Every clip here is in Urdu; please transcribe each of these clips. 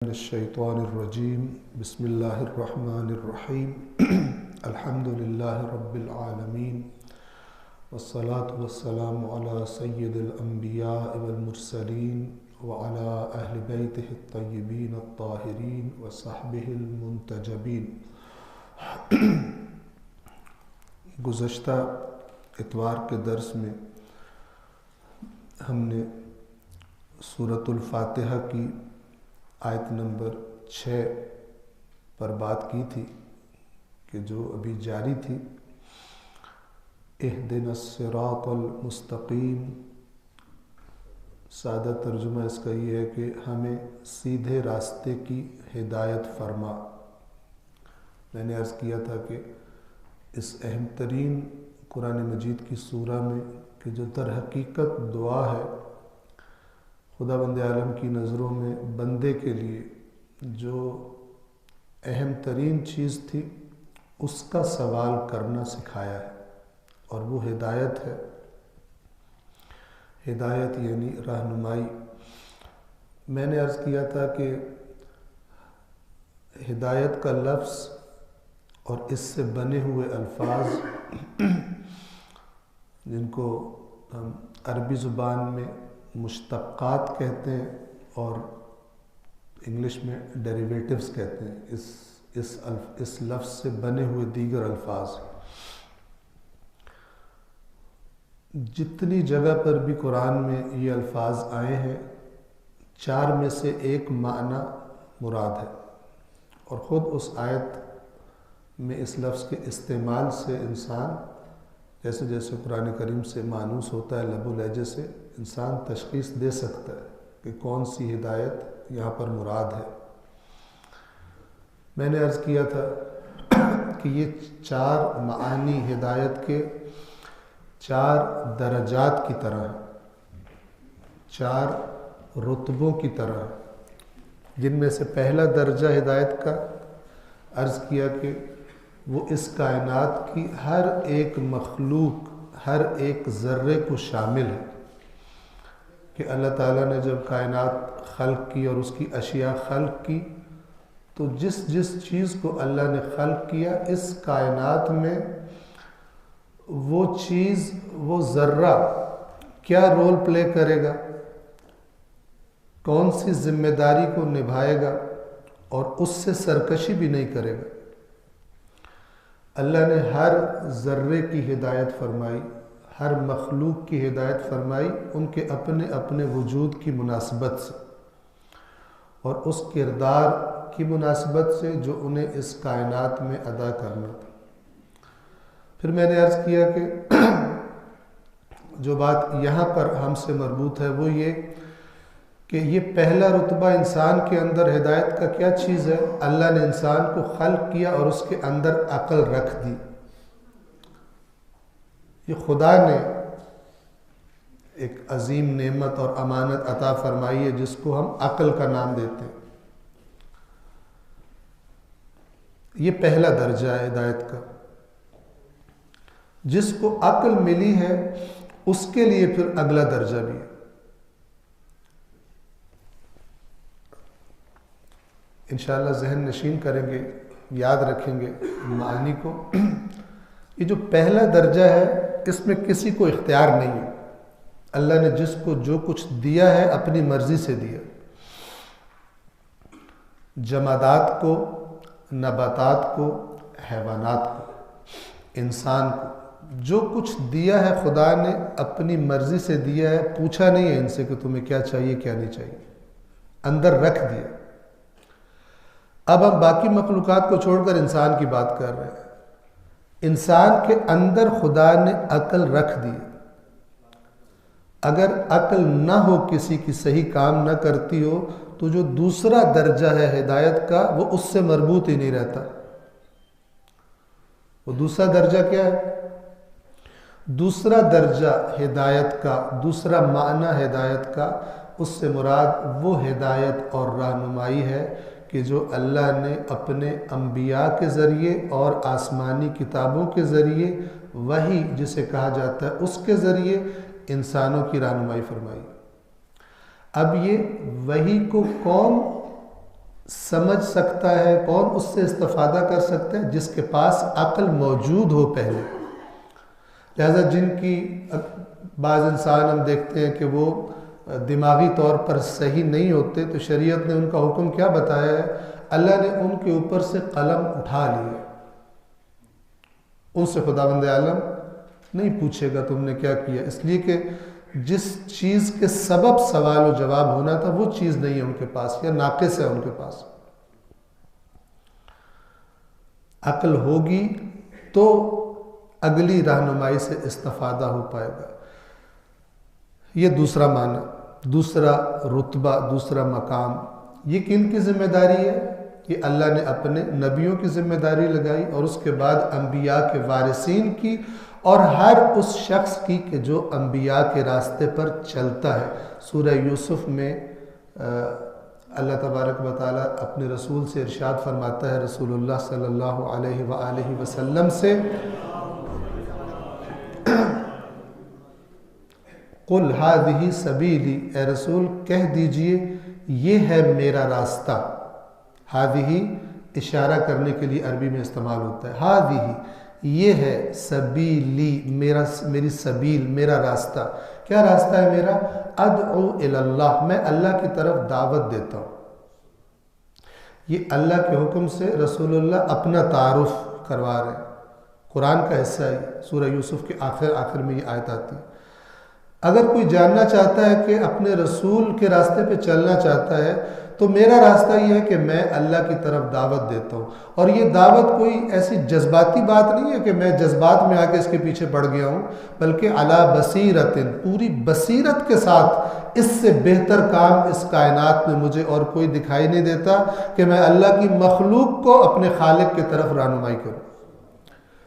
من الشیطان الرجیم بسم اللہ الرحمن الرحیم الحمد للہ رب العالمین والصلاة والسلام علی سید الانبیاء والمرسلین وعلی اہل بیتہ الطیبین الطاہرین وصحبہ المنتجبین۔ گزشتہ اتوار کے درس میں ہم نے سورۃ الفاتحہ کی آیت نمبر 6 پر بات کی تھی کہ جو ابھی جاری تھی، اہدنا الصراط المستقیم، سادہ ترجمہ اس کا یہ ہے کہ ہمیں سیدھے راستے کی ہدایت فرما۔ میں نے عرض کیا تھا کہ اس اہم ترین قرآن مجید کی سورہ میں کہ جو در حقیقت دعا ہے، خدا بند عالم کی نظروں میں بندے کے لیے جو اہم ترین چیز تھی اس کا سوال کرنا سکھایا ہے، اور وہ ہدایت ہے۔ ہدایت یعنی رہنمائی۔ میں نے عرض کیا تھا کہ ہدایت کا لفظ اور اس سے بنے ہوئے الفاظ جن کو ہم عربی زبان میں مشتقات کہتے ہیں اور انگلش میں ڈیریویٹیوز کہتے ہیں، اس لفظ سے بنے ہوئے دیگر الفاظ جتنی جگہ پر بھی قرآن میں یہ الفاظ آئے ہیں، 4 میں سے ایک معنی مراد ہے، اور خود اس آیت میں اس لفظ کے استعمال سے انسان جیسے جیسے قرآن کریم سے مانوس ہوتا ہے، لب و لہجے سے انسان تشخیص دے سکتا ہے کہ کون سی ہدایت یہاں پر مراد ہے۔ میں نے عرض کیا تھا کہ یہ 4 معانی ہدایت کے 4 درجات کی طرح ہیں، 4 رتبوں کی طرح ہیں، جن میں سے پہلا درجہ ہدایت کا عرض کیا کہ وہ اس کائنات کی ہر ایک مخلوق، ہر ایک ذرے کو شامل ہے، کہ اللہ تعالیٰ نے جب کائنات خلق کی اور اس کی اشیاء خلق کی تو جس جس چیز کو اللہ نے خلق کیا، اس کائنات میں وہ چیز، وہ ذرہ کیا رول پلے کرے گا، کون سی ذمہ داری کو نبھائے گا، اور اس سے سرکشی بھی نہیں کرے گا۔ اللہ نے ہر ذرے کی ہدایت فرمائی، ہر مخلوق کی ہدایت فرمائی، ان کے اپنے اپنے وجود کی مناسبت سے اور اس کردار کی مناسبت سے جو انہیں اس کائنات میں ادا کرنا تھا۔ پھر میں نے عرض کیا کہ جو بات یہاں پر ہم سے مربوط ہے وہ یہ کہ یہ پہلا رتبہ انسان کے اندر ہدایت کا کیا چیز ہے؟ اللہ نے انسان کو خلق کیا اور اس کے اندر عقل رکھ دی۔ یہ خدا نے ایک عظیم نعمت اور امانت عطا فرمائی ہے جس کو ہم عقل کا نام دیتے ہیں۔ یہ پہلا درجہ ہے ہدایت کا۔ جس کو عقل ملی ہے اس کے لیے پھر اگلا درجہ بھی ہے۔ انشاءاللہ ذہن نشین کریں گے، یاد رکھیں گے معانی کو۔ یہ جو پہلا درجہ ہے اس میں کسی کو اختیار نہیں ہے، اللہ نے جس کو جو کچھ دیا ہے اپنی مرضی سے دیا۔ جمادات کو، نباتات کو، حیوانات کو، انسان کو، جو کچھ دیا ہے خدا نے اپنی مرضی سے دیا ہے، پوچھا نہیں ہے ان سے کہ تمہیں کیا چاہیے کیا نہیں چاہیے، اندر رکھ دیا۔ اب ہم باقی مخلوقات کو چھوڑ کر انسان کی بات کر رہے ہیں۔ انسان کے اندر خدا نے عقل رکھ دی۔ اگر عقل نہ ہو، کسی کی صحیح کام نہ کرتی ہو، تو جو دوسرا درجہ ہے ہدایت کا وہ اس سے مربوط ہی نہیں رہتا۔ وہ دوسرا درجہ کیا ہے؟ دوسرا درجہ ہدایت کا، دوسرا معنی ہدایت کا، اس سے مراد وہ ہدایت اور رہنمائی ہے کہ جو اللہ نے اپنے انبیاء کے ذریعے اور آسمانی کتابوں کے ذریعے، وحی جسے کہا جاتا ہے، اس کے ذریعے انسانوں کی رہنمائی فرمائی۔ اب یہ وحی کو کون سمجھ سکتا ہے، کون اس سے استفادہ کر سکتا ہے؟ جس کے پاس عقل موجود ہو پہلے۔ لہذا جن کی بعض انسان ہم دیکھتے ہیں کہ وہ دماغی طور پر صحیح نہیں ہوتے، تو شریعت نے ان کا حکم کیا بتایا ہے؟ اللہ نے ان کے اوپر سے قلم اٹھا لیا، ان سے خداوند عالم نہیں پوچھے گا تم نے کیا کیا، اس لیے کہ جس چیز کے سبب سوال و جواب ہونا تھا وہ چیز نہیں ہے ان کے پاس، یا ناقص ہے ان کے پاس۔ عقل ہوگی تو اگلی رہنمائی سے استفادہ ہو پائے گا۔ یہ دوسرا معنی، دوسرا رتبہ، دوسرا مقام۔ یہ کن کی ذمہ داری ہے؟ یہ اللہ نے اپنے نبیوں کی ذمہ داری لگائی، اور اس کے بعد انبیاء کے وارثین کی، اور ہر اس شخص کی کہ جو انبیاء کے راستے پر چلتا ہے۔ سورہ یوسف میں اللہ تبارک و تعالیٰ اپنے رسول سے ارشاد فرماتا ہے، رسول اللہ صلی اللہ علیہ وآلہ وسلم سے، قُلْ هَذِهِ سَبِيلِي، اے رسول کہہ دیجئے یہ ہے میرا راستہ۔ هَذِهِ اشارہ کرنے کے لیے عربی میں استعمال ہوتا ہے، هَذِهِ یہ ہے، سبیلی میری سبیل، میرا راستہ۔ کیا راستہ ہے میرا؟ ادعو الی اللہ، میں اللہ کی طرف دعوت دیتا ہوں۔ یہ اللہ کے حکم سے رسول اللہ اپنا تعارف کروا رہے ہیں، قرآن کا حصہ ہے، سورہ یوسف کے آخر میں یہ آیت آتی ہے۔ اگر کوئی جاننا چاہتا ہے کہ اپنے رسول کے راستے پہ چلنا چاہتا ہے، تو میرا راستہ یہ ہے کہ میں اللہ کی طرف دعوت دیتا ہوں، اور یہ دعوت کوئی ایسی جذباتی بات نہیں ہے کہ میں جذبات میں آ کے اس کے پیچھے پڑ گیا ہوں، بلکہ علی بصیرت، پوری بصیرت کے ساتھ۔ اس سے بہتر کام اس کائنات میں مجھے اور کوئی دکھائی نہیں دیتا کہ میں اللہ کی مخلوق کو اپنے خالق کی طرف رہنمائی کروں۔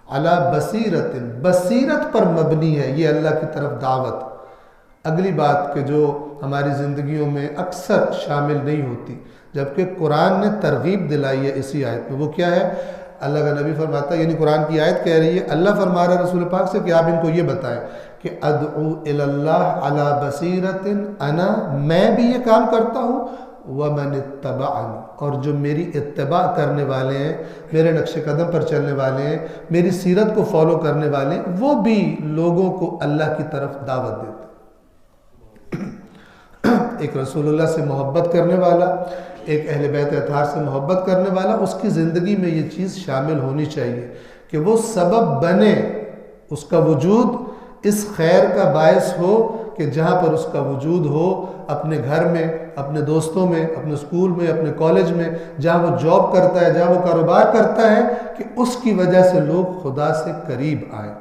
علی بصیرت، بصیرت پر مبنی ہے یہ اللہ کی طرف دعوت۔ اگلی بات کہ جو ہماری زندگیوں میں اکثر شامل نہیں ہوتی، جبکہ قرآن نے ترغیب دلائی ہے اسی آیت میں، وہ کیا ہے؟ اللہ کا نبی فرماتا ہے، یعنی قرآن کی آیت کہہ رہی ہے، اللہ فرما رہا ہے رسول پاک سے کہ آپ ان کو یہ بتائیں کہ ادعو الی اللہ علی بصیرت انا، میں بھی یہ کام کرتا ہوں، ومن اتبعنی، اور جو میری اتباع کرنے والے ہیں، میرے نقش قدم پر چلنے والے ہیں، میری سیرت کو فالو کرنے والے ہیں، وہ بھی لوگوں کو اللہ کی طرف دعوت دیتے ہیں۔ ایک رسول اللہ سے محبت کرنے والا، ایک اہل بیت اطہار سے محبت کرنے والا، اس کی زندگی میں یہ چیز شامل ہونی چاہیے کہ وہ سبب بنے، اس کا وجود اس خیر کا باعث ہو کہ جہاں پر اس کا وجود ہو، اپنے گھر میں، اپنے دوستوں میں، اپنے اسکول میں، اپنے کالج میں، جہاں وہ جاب کرتا ہے، جہاں وہ کاروبار کرتا ہے، کہ اس کی وجہ سے لوگ خدا سے قریب آئیں،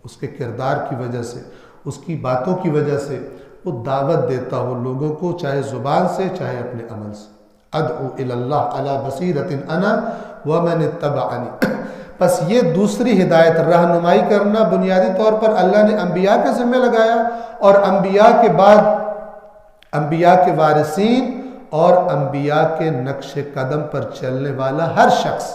اس کے کردار کی وجہ سے، اس کی باتوں کی وجہ سے وہ دعوت دیتا ہو لوگوں کو، چاہے زبان سے چاہے اپنے عمل سے۔ ادعو الی اللہ علی بصیرت انا ومن اتبعنی۔ پس یہ دوسری ہدایت، رہنمائی کرنا، بنیادی طور پر اللہ نے انبیاء کے ذمہ لگایا، اور انبیاء کے بعد انبیاء کے وارثین اور انبیاء کے نقش قدم پر چلنے والا ہر شخص۔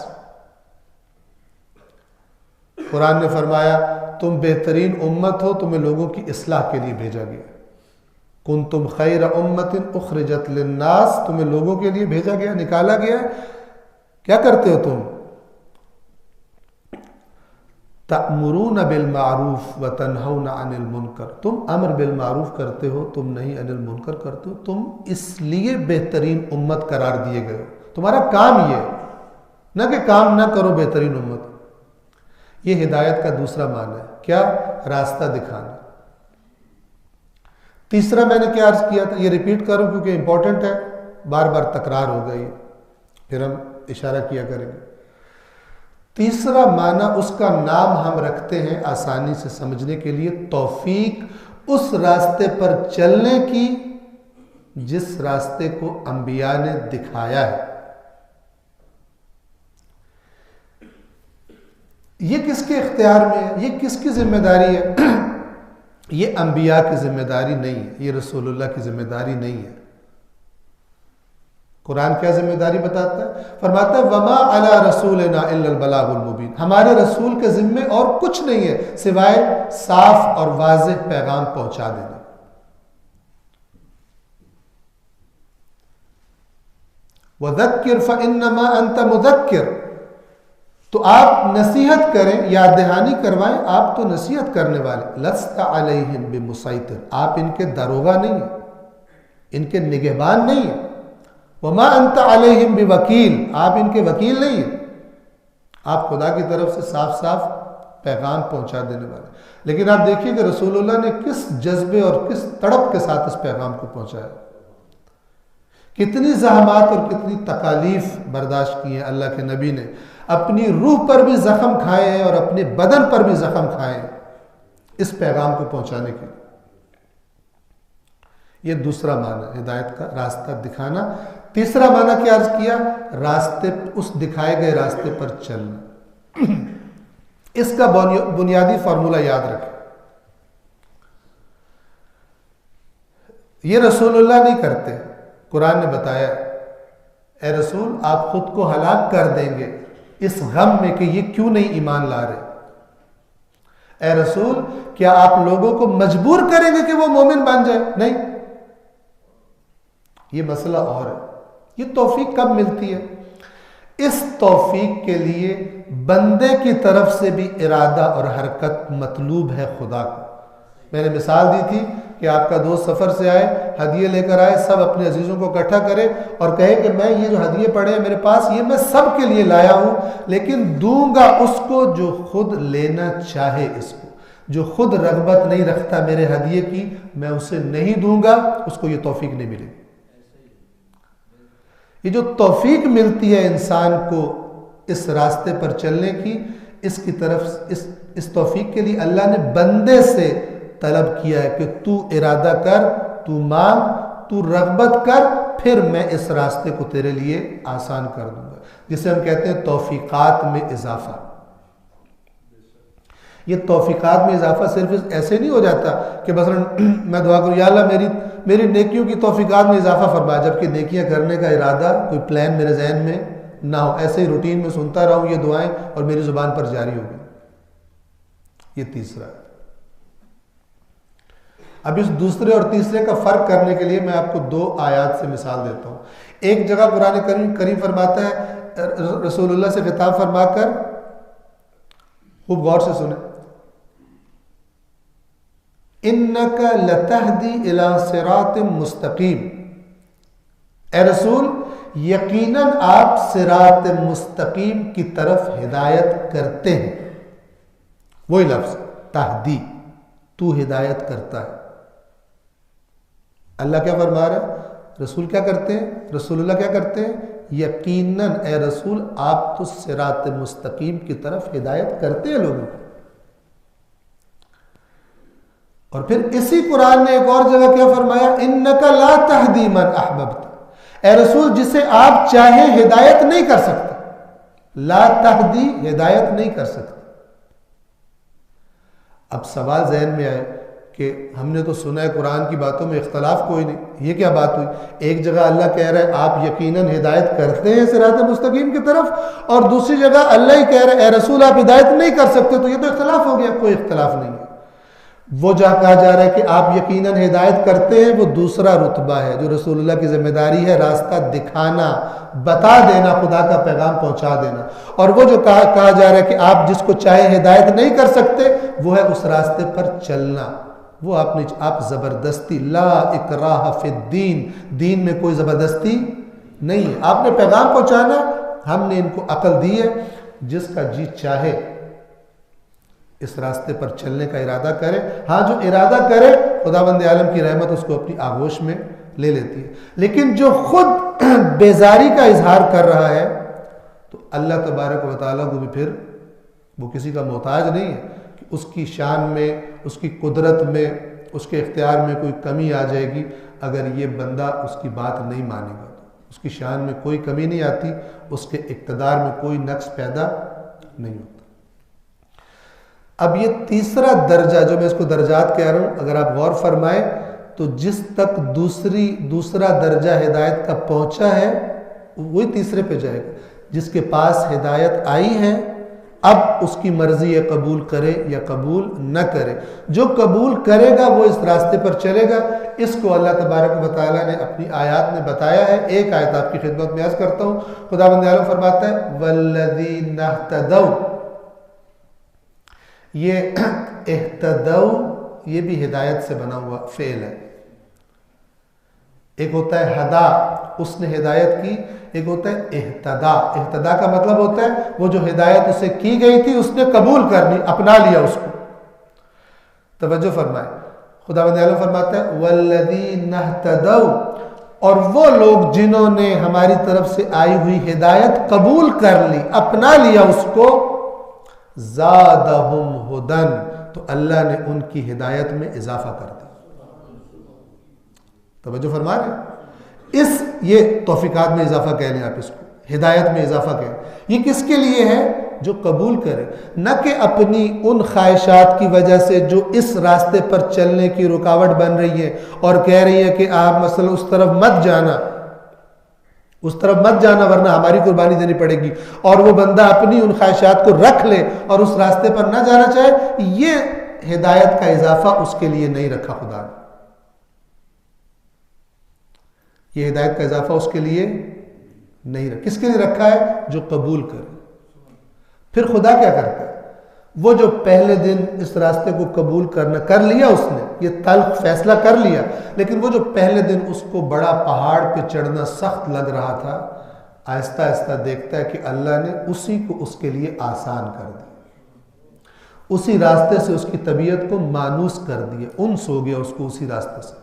قرآن نے فرمایا تم بہترین امت ہو، تمہیں لوگوں کی اصلاح کے لیے بھیجا گیا۔ کنتم خیر امت اخرجت للناس، تمہیں لوگوں کے لیے بھیجا گیا، نکالا گیا۔ کیا کرتے ہو تم؟ تأمرون بالمعروف وتنہون عن المنکر، تم امر بالمعروف کرتے ہو، تم نہیں عن المنکر کرتے ہو، تم اس لیے بہترین امت قرار دیے گئے ہو، تمہارا کام یہ ہے، نہ کہ کام نہ کرو بہترین امت۔ یہ ہدایت کا دوسرا معنی ہے، کیا؟ راستہ دکھانا۔ تیسرا میں نے کیا عرض کیا تھا، یہ ریپیٹ کروں کیونکہ امپورٹنٹ ہے، بار بار تکرار ہو گئی، پھر ہم اشارہ کیا کریں گے۔ تیسرا معنی، اس کا نام ہم رکھتے ہیں آسانی سے سمجھنے کے لیے، توفیق، اس راستے پر چلنے کی جس راستے کو انبیاء نے دکھایا ہے۔ یہ کس کے اختیار میں ہے؟ یہ کس کی ذمہ داری ہے؟ یہ انبیاء کی ذمہ داری نہیں ہے، یہ رسول اللہ کی ذمہ داری نہیں ہے۔ قرآن کیا ذمہ داری بتاتا ہے؟ فرماتا ہے وَمَا عَلَىٰ رَسُولِنَا إِلَّا الْبَلَاغُ الْمُبِينُ، ہمارے رسول کے ذمے اور کچھ نہیں ہے سوائے صاف اور واضح پیغام پہنچا دینا۔ وَذَكِّرْ فَإِنَّمَا أَنْتَ مُذَكِّرْ، تو آپ نصیحت کریں، یاد دہانی کروائیں، آپ تو نصیحت کرنے والے. لَسْتَ عَلَيْهِمْ بِمُسَيْطِرٍ، آپ ان کے داروغہ نہیں ہیں، ان کے نگہبان نہیں ہیں. وَمَا أَنْتَ عَلَيْهِمْ بِوَكِيلٍ، آپ ان کے وکیل نہیں ہیں، آپ خدا کی طرف سے صاف صاف پیغام پہنچا دینے والے. لیکن آپ دیکھیے کہ رسول اللہ نے کس جذبے اور کس تڑپ کے ساتھ اس پیغام کو پہنچایا، کتنی زحمات اور کتنی تکالیف برداشت کی ہیں اللہ کے نبی نے. اپنی روح پر بھی زخم کھائے ہیں اور اپنے بدن پر بھی زخم کھائے ہیں اس پیغام کو پہنچانے کے. یہ دوسرا معنی ہدایت کا راستہ دکھانا. تیسرا معنی کیا عرض کیا؟ راستے، اس دکھائے گئے راستے پر چلنا. اس کا بنیادی فارمولہ یاد رکھیں. یہ رسول اللہ نہیں کرتے. قرآن نے بتایا اے رسول آپ خود کو ہلاک کر دیں گے اس غم میں کہ یہ کیوں نہیں ایمان لا رہے. اے رسول کیا آپ لوگوں کو مجبور کریں گے کہ وہ مومن بن جائے؟ نہیں، یہ مسئلہ اور ہے. یہ توفیق کب ملتی ہے؟ اس توفیق کے لیے بندے کی طرف سے بھی ارادہ اور حرکت مطلوب ہے خدا کو. میں نے مثال دی تھی کہ آپ کا دوست سفر سے آئے، ہدیے لے کر آئے، سب اپنے عزیزوں کو اکٹھا کرے اور کہے کہ میں یہ جو ہدیے پڑے ہیں میرے پاس، یہ میں سب کے لیے لایا ہوں، لیکن دوں گا اس کو جو خود لینا چاہے. اس کو جو خود رغبت نہیں رکھتا میرے ہدیے کی، میں اسے نہیں دوں گا، اس کو یہ توفیق نہیں ملے گی. یہ جو توفیق ملتی ہے انسان کو اس راستے پر چلنے کی، اس کی طرف اس توفیق کے لیے اللہ نے بندے سے طلب کیا ہے کہ تو ارادہ کر، تو مانگ، تو رغبت کر، پھر میں اس راستے کو تیرے لیے آسان کر دوں گا، جسے ہم کہتے ہیں توفیقات میں اضافہ. یہ توفیقات میں اضافہ صرف ایسے نہیں ہو جاتا کہ مثلا میں دعا کروں یا اللہ میری نیکیوں کی توفیقات میں اضافہ فرما، جبکہ نیکیاں کرنے کا ارادہ کوئی پلان میرے ذہن میں نہ ہو، ایسے ہی روٹین میں سنتا رہوں یہ دعائیں اور میری زبان پر جاری ہوگی. یہ تیسرا ہے. اب اس دوسرے اور تیسرے کا فرق کرنے کے لیے میں آپ کو 2 آیات سے مثال دیتا ہوں. ایک جگہ قرآن کریم فرماتا ہے رسول اللہ سے خطاب فرما کر، خوب غور سے سنیں، اِنَّكَ لَتَهْدِي إِلَىٰ صِرَاطٍ مُسْتَقِيمٍ، اے رسول یقیناً آپ صراط مستقیم کی طرف ہدایت کرتے ہیں. وہی لفظ تہدی، تو ہدایت کرتا ہے. اللہ کیا فرما رہا ہے؟ رسول کیا کرتے ہیں؟ رسول اللہ کیا کرتے ہیں؟ یقیناً اے رسول آپ تو صراط مستقیم کی طرف ہدایت کرتے ہیں لوگوں کو. اور پھر اسی قرآن نے ایک اور جگہ کیا فرمایا؟ اِنَّكَ لَا تَهْدِي مَنْ أَحْبَبْتَ، اے رسول جسے آپ چاہیں ہدایت نہیں کر سکتے. لا تہدی، ہدایت نہیں کر سکتے. اب سوال ذہن میں آئے کہ ہم نے تو سنا ہے قرآن کی باتوں میں اختلاف کوئی نہیں، یہ کیا بات ہوئی؟ ایک جگہ اللہ کہہ رہا ہے آپ یقیناً ہدایت کرتے ہیں صراط مستقیم کی طرف، اور دوسری جگہ اللہ ہی کہہ رہا ہے اے رسول آپ ہدایت نہیں کر سکتے. تو یہ تو اختلاف ہو گیا. کوئی اختلاف نہیں ہے. وہ جہاں کہا جا رہا ہے کہ آپ یقیناً ہدایت کرتے ہیں، وہ دوسرا رتبہ ہے جو رسول اللہ کی ذمہ داری ہے، راستہ دکھانا، بتا دینا، خدا کا پیغام پہنچا دینا. اور وہ جو کہا جا رہا ہے کہ آپ جس کو چاہے ہدایت نہیں کر سکتے، وہ ہے اس راستے پر چلنا. وہ آپ زبردستی، لا اکراہ فی الدین، دین میں کوئی زبردستی نہیں ہے. آپ نے پیغام پہنچانا، ہم نے ان کو عقل دی ہے، جس کا جی چاہے اس راستے پر چلنے کا ارادہ کرے. ہاں جو ارادہ کرے خداوند عالم کی رحمت اس کو اپنی آغوش میں لے لیتی ہے. لیکن جو خود بیزاری کا اظہار کر رہا ہے تو اللہ تبارک و تعالیٰ کو بھی پھر وہ کسی کا محتاج نہیں ہے کہ اس کی شان میں، اس کی قدرت میں، اس کے اختیار میں کوئی کمی آ جائے گی. اگر یہ بندہ اس کی بات نہیں مانے گا تو اس کی شان میں کوئی کمی نہیں آتی، اس کے اقتدار میں کوئی نقص پیدا نہیں ہوتا. اب یہ تیسرا درجہ جو میں اس کو درجات کہہ رہا ہوں، اگر آپ غور فرمائیں تو جس تک دوسرا درجہ ہدایت کا پہنچا ہے وہی تیسرے پہ جائے گا. جس کے پاس ہدایت آئی ہے اب اس کی مرضی ہے قبول کرے یا قبول نہ کرے. جو قبول کرے گا وہ اس راستے پر چلے گا. اس کو اللہ تبارک و تعالیٰ نے اپنی آیات میں بتایا ہے. ایک آیت آپ کی خدمت میں عرض کرتا ہوں. خداوند عالم فرماتا ہے والذین اہتدوا. یہ اہتدوا یہ بھی ہدایت سے بنا ہوا فعل ہے. ایک ہوتا ہے ہدا، اس نے ہدایت کی. ایک ہوتا ہے اہتدا. اہتدا کا مطلب ہوتا ہے وہ جو ہدایت اسے کی گئی تھی اس نے قبول کر لی، اپنا لیا اس کو. توجہ فرمائے. خداوند عالم فرماتا ہے والذین اہتدوا، اور وہ لوگ جنہوں نے ہماری طرف سے آئی ہوئی ہدایت قبول کر لی، اپنا لیا اس کو، زادہم ہدن، تو اللہ نے ان کی ہدایت میں اضافہ کر دیا. توجہ فرما رہے ہیں؟ یہ توفیقات میں اضافہ کہہ لیں آپ اس کو، ہدایت میں اضافہ کہہ لیں. یہ کس کے لیے ہے؟ جو قبول کرے، نہ کہ اپنی ان خواہشات کی وجہ سے جو اس راستے پر چلنے کی رکاوٹ بن رہی ہے اور کہہ رہی ہے کہ آپ مثلا اس طرف مت جانا ورنہ ہماری قربانی دینی پڑے گی، اور وہ بندہ اپنی ان خواہشات کو رکھ لے اور اس راستے پر نہ جانا چاہے. یہ ہدایت کا اضافہ اس کے لیے نہیں رکھا خدا نے. یہ ہدایت کا اضافہ اس کے لیے نہیں رکھا. کس کے لیے رکھا ہے؟ جو قبول کرے. پھر خدا کیا کرتا ہے؟ وہ جو پہلے دن اس راستے کو قبول کر لیا، اس نے یہ تلخ فیصلہ کر لیا، لیکن وہ جو پہلے دن اس کو بڑا پہاڑ پہ چڑھنا سخت لگ رہا تھا، آہستہ آہستہ دیکھتا ہے کہ اللہ نے اسی کو اس کے لیے آسان کر دیا. اسی راستے سے اس کی طبیعت کو مانوس کر دیا، انس ہو گیا اس کو اسی راستے سے.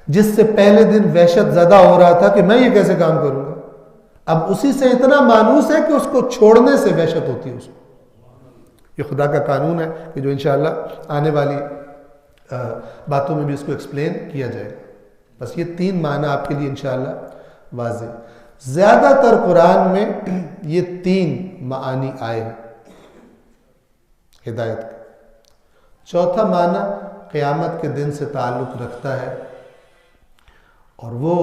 جس سے پہلے دن وحشت زدہ ہو رہا تھا کہ میں یہ کیسے کام کروں گا، اب اسی سے اتنا مانوس ہے کہ اس کو چھوڑنے سے وحشت ہوتی ہے اس کو. یہ خدا کا قانون ہے کہ جو انشاءاللہ آنے والی باتوں میں بھی اس کو ایکسپلین کیا جائے گا. بس یہ 3 معنی آپ کے لیے انشاءاللہ واضح. زیادہ تر قرآن میں یہ 3 معانی آئے ہیں ہدایت کا. چوتھا معنی قیامت کے دن سے تعلق رکھتا ہے، اور وہ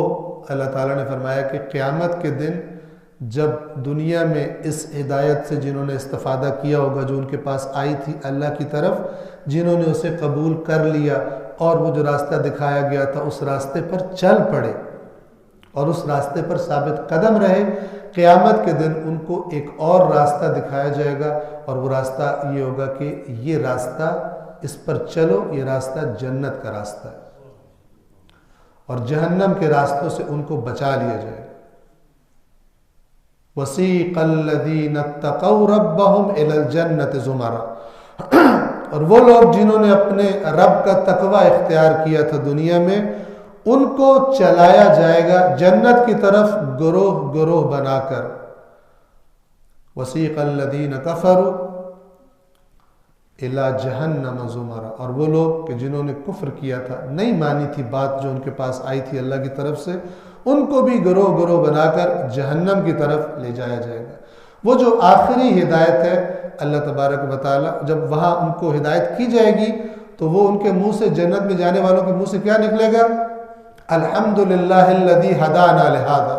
اللہ تعالیٰ نے فرمایا کہ قیامت کے دن جب دنیا میں اس ہدایت سے جنہوں نے استفادہ کیا ہوگا، جو ان کے پاس آئی تھی اللہ کی طرف، جنہوں نے اسے قبول کر لیا اور وہ جو راستہ دکھایا گیا تھا اس راستے پر چل پڑے اور اس راستے پر ثابت قدم رہے، قیامت کے دن ان کو ایک اور راستہ دکھایا جائے گا، اور وہ راستہ یہ ہوگا کہ یہ راستہ اس پر چلو، یہ راستہ جنت کا راستہ ہے، اور جہنم کے راستوں سے ان کو بچا لیا جائے گا. وَسِيقَ الَّذِينَ اتَّقَوْا رَبَّهُمْ إِلَى الْجَنَّةِ زُمَرًا، اور وہ لوگ جنہوں نے اپنے رب کا تقوی اختیار کیا تھا دنیا میں، ان کو چلایا جائے گا جنت کی طرف گروہ گروہ بنا کر. وَسِيقَ الَّذِينَ كَفَرُوا إِلَى جَهَنَّمَ زُمَرًا، اور وہ لوگ کہ جنہوں نے کفر کیا تھا، نہیں مانی تھی بات جو ان کے پاس آئی تھی اللہ کی طرف سے، ان کو بھی گروہ گروہ بنا کر جہنم کی طرف لے جایا جائے گا. وہ جو آخری ہدایت ہے اللہ تبارک و تعالی جب وہاں ان کو ہدایت کی جائے گی تو وہ ان کے منہ سے، جنت میں جانے والوں کے منہ سے کیا نکلے گا؟ الحمدللہ الذی ہدانا لہذا،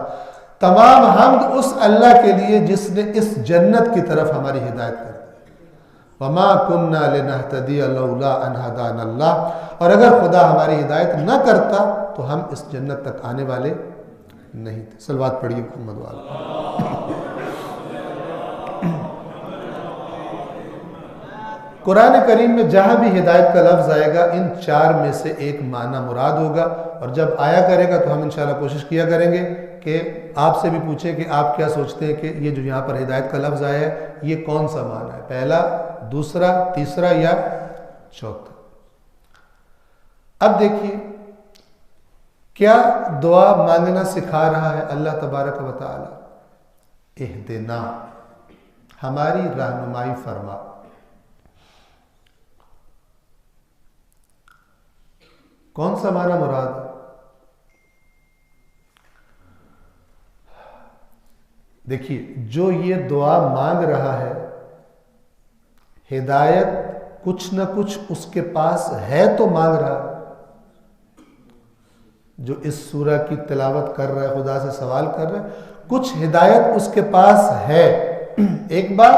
تمام حمد اس اللہ کے لیے جس نے اس جنت کی طرف ہماری ہدایت کر دی. وما کننا لنہتدی لولا ان ہدانا اللہ، اور اگر خدا ہماری ہدایت نہ کرتا تو ہم اس جنت تک آنے والے نہیں تھے. صلوات پڑھیے محمد والا. قرآن کریم میں جہاں بھی ہدایت کا لفظ آئے گا ان 4 میں سے ایک معنی مراد ہوگا، اور جب آیا کرے گا تو ہم انشاءاللہ کوشش کیا کریں گے کہ آپ سے بھی پوچھیں کہ آپ کیا سوچتے ہیں کہ یہ جو یہاں پر ہدایت کا لفظ آیا ہے یہ کون سا معنی ہے، پہلا، دوسرا، تیسرا یا چوتھا. اب دیکھیے کیا دعا مانگنا سکھا رہا ہے اللہ تبارک و تعالی؟ اہدنا، ہماری رہنمائی فرما. کون سا معنی مراد ہے؟ دیکھیے جو یہ دعا مانگ رہا ہے، ہدایت کچھ نہ کچھ اس کے پاس ہے تو مانگ رہا ہے. جو اس سورہ کی تلاوت کر رہا ہے، خدا سے سوال کر رہا ہے، کچھ ہدایت اس کے پاس ہے. ایک بات،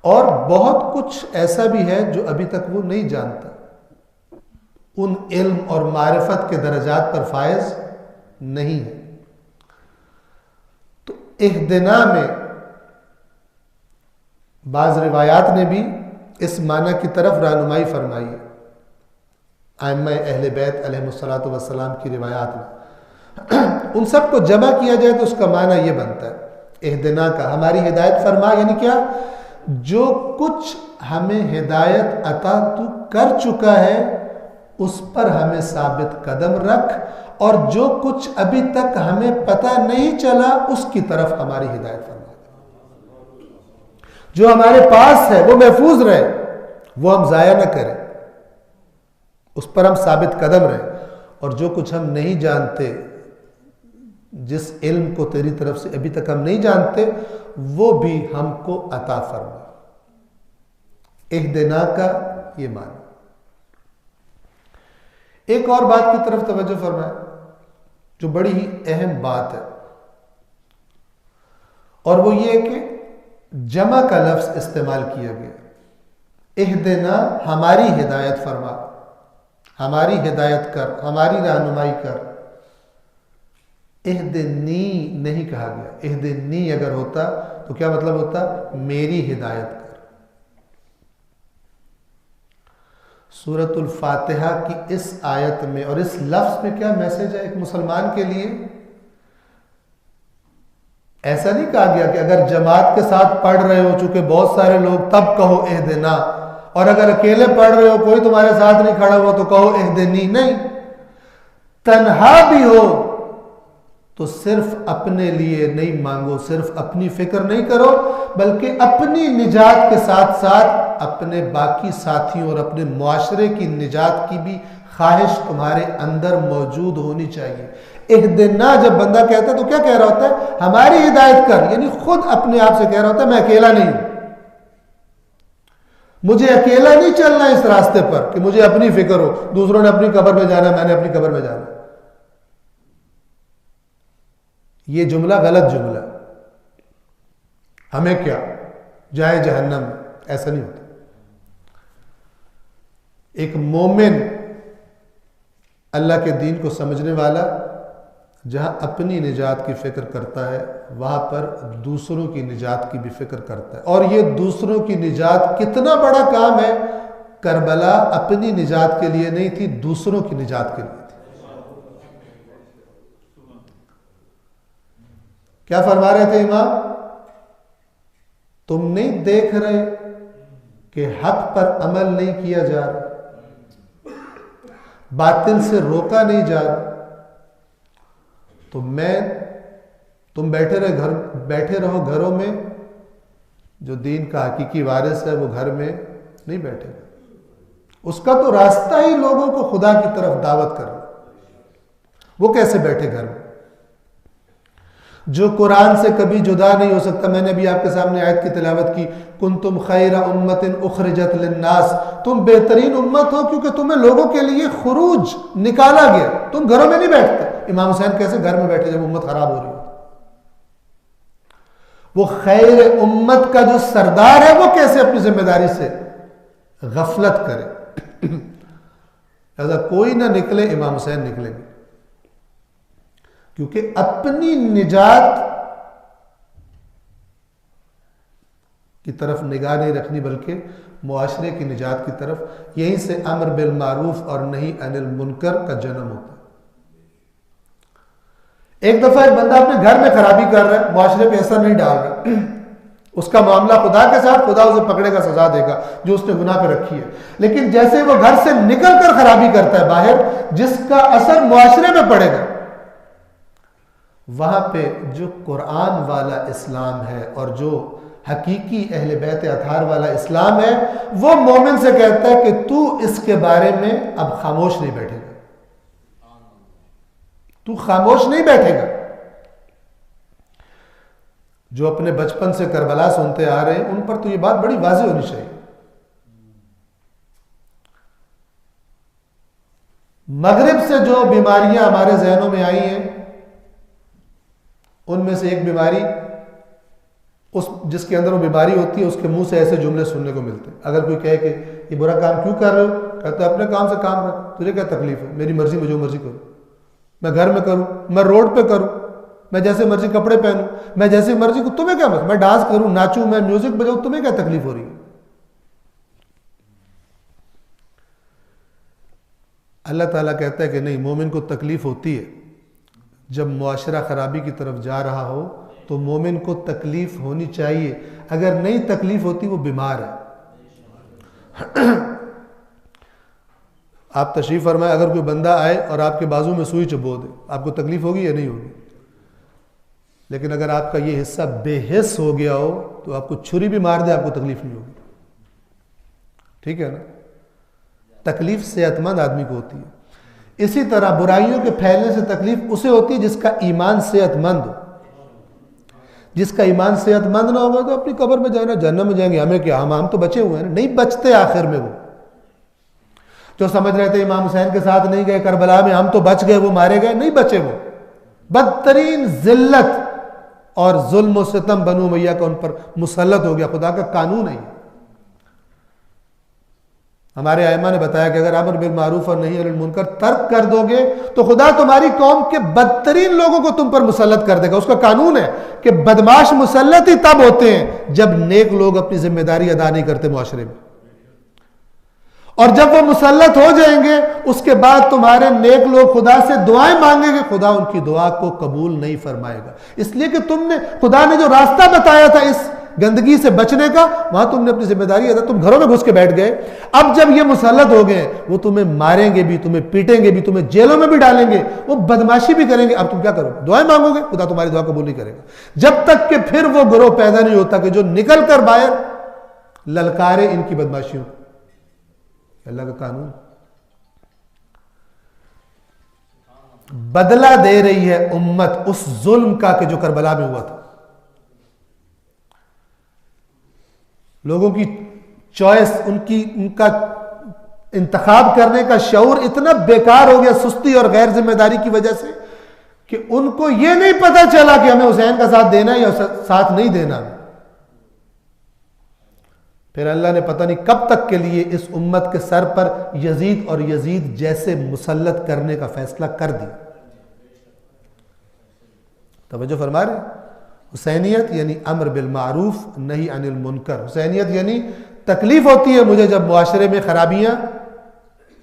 اور بہت کچھ ایسا بھی ہے جو ابھی تک وہ نہیں جانتا، ان علم اور معرفت کے درجات پر فائز نہیں ہے۔ تو اہدنا میں بعض روایات نے بھی اس معنی کی طرف رہنمائی فرمائی ہے، ائمہ اہل بیت علیہ الصلوۃ والسلام کی روایات میں۔ ان سب کو جمع کیا جائے تو اس کا معنی یہ بنتا ہے اہدنا کا، ہماری ہدایت فرما، یعنی کیا؟ جو کچھ ہمیں ہدایت عطا تو کر چکا ہے اس پر ہمیں ثابت قدم رکھ، اور جو کچھ ابھی تک ہمیں پتہ نہیں چلا اس کی طرف ہماری ہدایت فرما۔ جو ہمارے پاس ہے وہ محفوظ رہے، وہ ہم ضائع نہ کریں، اس پر ہم ثابت قدم رہیں، اور جو کچھ ہم نہیں جانتے، جس علم کو تیری طرف سے ابھی تک ہم نہیں جانتے، وہ بھی ہم کو عطا فرما۔ اہدنا کا یہ معنی۔ ایک اور بات کی طرف توجہ فرمائے جو بڑی ہی اہم بات ہے، اور وہ یہ کہ جمع کا لفظ استعمال کیا گیا۔ اہدنا ہماری ہدایت فرما، ہماری ہدایت کر، ہماری رہنمائی کر۔ اہدنی نہیں کہا گیا، اہدنی اگر ہوتا تو کیا مطلب ہوتا؟ میری ہدایت کر۔ سورۃ الفاتحہ کی اس آیت میں اور اس لفظ میں کیا میسج ہے ایک مسلمان کے لیے؟ ایسا نہیں کہا گیا کہ اگر جماعت کے ساتھ پڑھ رہے ہو، چونکہ بہت سارے لوگ، تب کہو اہدنا، اور اگر اکیلے پڑھ رہے ہو، کوئی تمہارے ساتھ نہیں کھڑا ہوا تو کہو اہدنی۔ نہیں، تنہا بھی ہو تو صرف اپنے لیے نہیں مانگو، صرف اپنی فکر نہیں کرو، بلکہ اپنی نجات کے ساتھ ساتھ اپنے باقی ساتھیوں اور اپنے معاشرے کی نجات کی بھی خواہش تمہارے اندر موجود ہونی چاہیے۔ اہدنا جب بندہ کہتا ہے تو کیا کہہ رہا ہوتا ہے؟ ہماری ہدایت کر، یعنی خود اپنے آپ سے کہہ رہا ہوتا ہے میں اکیلا نہیں ہوں، مجھے اکیلا نہیں چلنا اس راستے پر کہ مجھے اپنی فکر ہو، دوسروں نے اپنی قبر میں جانا، میں نے اپنی قبر میں جانا۔ یہ جملہ غلط جملہ، ہمیں کیا، جائے جہنم، ایسا نہیں ہوتا۔ ایک مومن اللہ کے دین کو سمجھنے والا جہاں اپنی نجات کی فکر کرتا ہے وہاں پر دوسروں کی نجات کی بھی فکر کرتا ہے، اور یہ دوسروں کی نجات کتنا بڑا کام ہے۔ کربلا اپنی نجات کے لیے نہیں تھی، دوسروں کی نجات کے لیے تھی۔ کیا فرما رہے تھے امام؟ تم نہیں دیکھ رہے کہ حق پر عمل نہیں کیا جا رہا، باطل سے روکا نہیں جا رہا، تو تم بیٹھے رہو گھروں میں، جو دین کا حقیقی وارث ہے وہ گھر میں نہیں بیٹھے گا، اس کا تو راستہ ہی لوگوں کو خدا کی طرف دعوت کرنا، وہ کیسے بیٹھے گھر میں؟ جو قرآن سے کبھی جدا نہیں ہو سکتا۔ میں نے بھی آپ کے سامنے آیت کی تلاوت کی، کنتم خیر امت اخرجت للناس، تم بہترین امت ہو کیونکہ تمہیں لوگوں کے لیے خروج نکالا گیا، تم گھروں میں نہیں بیٹھتے۔ امام حسین کیسے گھر میں بیٹھے جب امت خراب ہو رہی ہو؟ وہ خیر امت کا جو سردار ہے وہ کیسے اپنی ذمہ داری سے غفلت کرے؟ لہذا کوئی نہ نکلے، امام حسین نکلیں گے، کیونکہ اپنی نجات کی طرف نگاہ نہیں رکھنی بلکہ معاشرے کی نجات کی طرف۔ یہیں سے امر بالمعروف اور نہی عن المنکر کا جنم ہوتا ہے۔ ایک دفعہ ایک بندہ اپنے گھر میں خرابی کر رہا ہے، معاشرے پہ اثر نہیں ڈال رہا، اس کا معاملہ خدا کے ساتھ، خدا اسے پکڑے گا، سزا دے گا جو اس نے گناہ پہ رکھی ہے۔ لیکن جیسے وہ گھر سے نکل کر خرابی کرتا ہے باہر، جس کا اثر معاشرے میں پڑے گا، وہاں پہ جو قرآن والا اسلام ہے اور جو حقیقی اہل بیت اطہار والا اسلام ہے، وہ مومن سے کہتا ہے کہ تو اس کے بارے میں اب خاموش نہیں بیٹھے گا، تو خاموش نہیں بیٹھے گا۔ جو اپنے بچپن سے کربلا سنتے آ رہے ہیں ان پر تو یہ بات بڑی واضح ہونی چاہیے۔ مغرب سے جو بیماریاں ہمارے ذہنوں میں آئی ہیں ان میں سے ایک بیماری جس کے اندر وہ بیماری ہوتی ہے اس کے منہ سے ایسے جملے سننے کو ملتے ہیں. اگر کوئی کہے کہ یہ برا کام کیوں کر رہے ہو، کہتے اپنے کام سے کام رکھ، تجھے کیا تکلیف ہے، میری مرضی، میں جو مرضی کروں، میں گھر میں کروں، میں روڈ پہ کروں، میں جیسے مرضی کپڑے پہنوں، میں جیسے مرضی کو، تمہیں کیا مسئلہ، میں ڈانس کروں، ناچوں، میں میوزک بجاؤں، تمہیں کیا تکلیف ہو رہی ہے. اللہ تعالیٰ کہتا ہے کہ نہیں، مومن کو تکلیف ہوتی ہے. جب معاشرہ خرابی کی طرف جا رہا ہو تو مومن کو تکلیف ہونی چاہیے. اگر نہیں تکلیف ہوتی وہ بیمار ہے. آپ تشریف فرمائے، اگر کوئی بندہ آئے اور آپ کے بازو میں سوئی چبو دے، آپ کو تکلیف ہوگی یا نہیں ہوگی؟ لیکن اگر آپ کا یہ حصہ بے حس ہو گیا ہو تو آپ کو چھری بھی مار دے، آپ کو تکلیف نہیں ہوگی. ٹھیک ہے نا؟ تکلیف صحت مند آدمی کو ہوتی ہے. اسی طرح برائیوں کے پھیلنے سے تکلیف اسے ہوتی ہے جس کا ایمان صحت مند ہو. جس کا ایمان صحت مند نہ ہوگا تو اپنی قبر میں جانا، جہنم میں جائیں گے. ہمیں کیا، ہم تو بچے ہوئے ہیں. نہیں بچتے آخر میں. وہ جو سمجھ رہے تھے امام حسین کے ساتھ نہیں گئے کربلا میں، ہم تو بچ گئے، وہ مارے گئے، نہیں بچے. وہ بدترین ذلت اور ظلم و ستم بنو امیہ کا ان پر مسلط ہو گیا. خدا کا قانون ہے. ہمارے ائمہ نے بتایا کہ اگر امر بالمعروف اور نہی عن المنکر ترک کر دو گے تو خدا تمہاری قوم کے بدترین لوگوں کو تم پر مسلط کر دے گا. اس کا قانون ہے کہ بدماش مسلط ہی تب ہوتے ہیں جب نیک لوگ اپنی ذمہ داری ادا نہیں کرتے معاشرے میں. اور جب وہ مسلط ہو جائیں گے اس کے بعد تمہارے نیک لوگ خدا سے دعائیں مانگیں گے، خدا ان کی دعا کو قبول نہیں فرمائے گا. اس لیے کہ خدا نے جو راستہ بتایا تھا اس گندگی سے بچنے کا، وہاں تم نے اپنی ذمہ داری ادا، تم گھروں میں گھس کے بیٹھ گئے. اب جب یہ مسلط ہو گئے وہ تمہیں ماریں گے بھی، تمہیں پیٹیں گے بھی، تمہیں جیلوں میں بھی ڈالیں گے، وہ بدماشی بھی کریں گے. اب تم کیا کرو گے؟ دعائیں مانگو گے، خدا تمہاری دعا قبول نہیں کرے گا جب تک کہ پھر وہ گروہ پیدا نہیں ہوتا کہ جو نکل کر باہر للکارے ان کی بدماشیوں. اللہ کا قانون بدلہ دے رہی ہے امت اس ظلم کا کہ جو کربلا میں ہوا تھا. لوگوں کی چوائس، ان کا انتخاب کرنے کا شعور اتنا بیکار ہو گیا سستی اور غیر ذمہ داری کی وجہ سے کہ ان کو یہ نہیں پتا چلا کہ ہمیں حسین کا ساتھ دینا ہے یا ساتھ نہیں دینا. پھر اللہ نے پتہ نہیں کب تک کے لیے اس امت کے سر پر یزید اور یزید جیسے مسلط کرنے کا فیصلہ کر دیا. توجہ فرما رہے ہیں؟ حسینیت یعنی امر بالمعروف نہی عن المنکر. حسینیت یعنی تکلیف ہوتی ہے مجھے جب معاشرے میں خرابیاں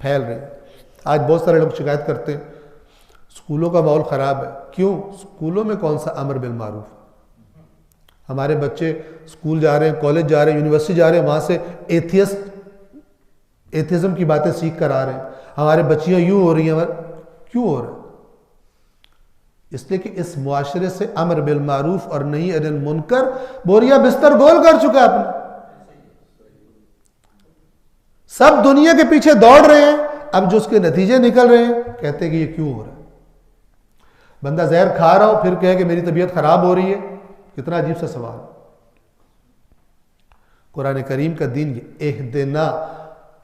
پھیل رہی. آج بہت سارے لوگ شکایت کرتے ہیں اسکولوں کا ماحول خراب ہے. کیوں؟ اسکولوں میں کون سا امر بالمعروف؟ ہمارے بچے اسکول جا رہے ہیں، کالج جا رہے ہیں، یونیورسٹی جا رہے ہیں، وہاں سے ایتھیزم کی باتیں سیکھ کر آ رہے ہیں. ہمارے بچیاں یوں ہو رہی ہیں. کیوں ہو رہا ہے؟ اس لیے کہ اس معاشرے سے امر بالمعروف اور نہی عن المنکر بوریا بستر گول کر چکا ہے اپنا. سب دنیا کے پیچھے دوڑ رہے ہیں. اب جو اس کے نتیجے نکل رہے ہیں کہتے ہیں کہ یہ کیوں ہو رہا ہے. بندہ زہر کھا رہا ہو پھر کہے کہ میری طبیعت خراب ہو رہی ہے. کتنا عجیب سا سوال. قرآن کریم کا دین یہ اہدنا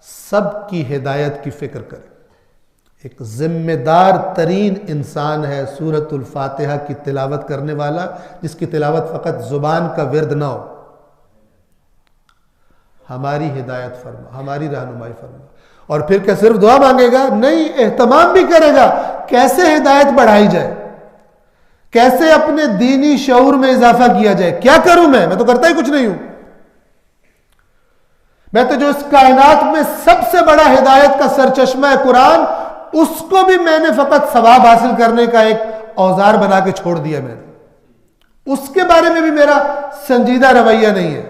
سب کی ہدایت کی فکر کرے. ایک ذمہ دار ترین انسان ہے سورۃ الفاتحہ کی تلاوت کرنے والا، جس کی تلاوت فقط زبان کا ورد نہ ہو. ہماری ہدایت فرما، ہماری رہنمائی فرما. اور پھر کیا صرف دعا مانگے گا؟ نہیں، اہتمام بھی کرے گا کیسے ہدایت بڑھائی جائے، کیسے اپنے دینی شعور میں اضافہ کیا جائے. کیا کروں میں تو کرتا ہی کچھ نہیں ہوں. میں تو جو اس کائنات میں سب سے بڑا ہدایت کا سرچشمہ ہے قرآن، اس کو بھی میں نے فقط ثواب حاصل کرنے کا ایک اوزار بنا کے چھوڑ دیا. میں نے اس کے بارے میں بھی میرا سنجیدہ رویہ نہیں ہے.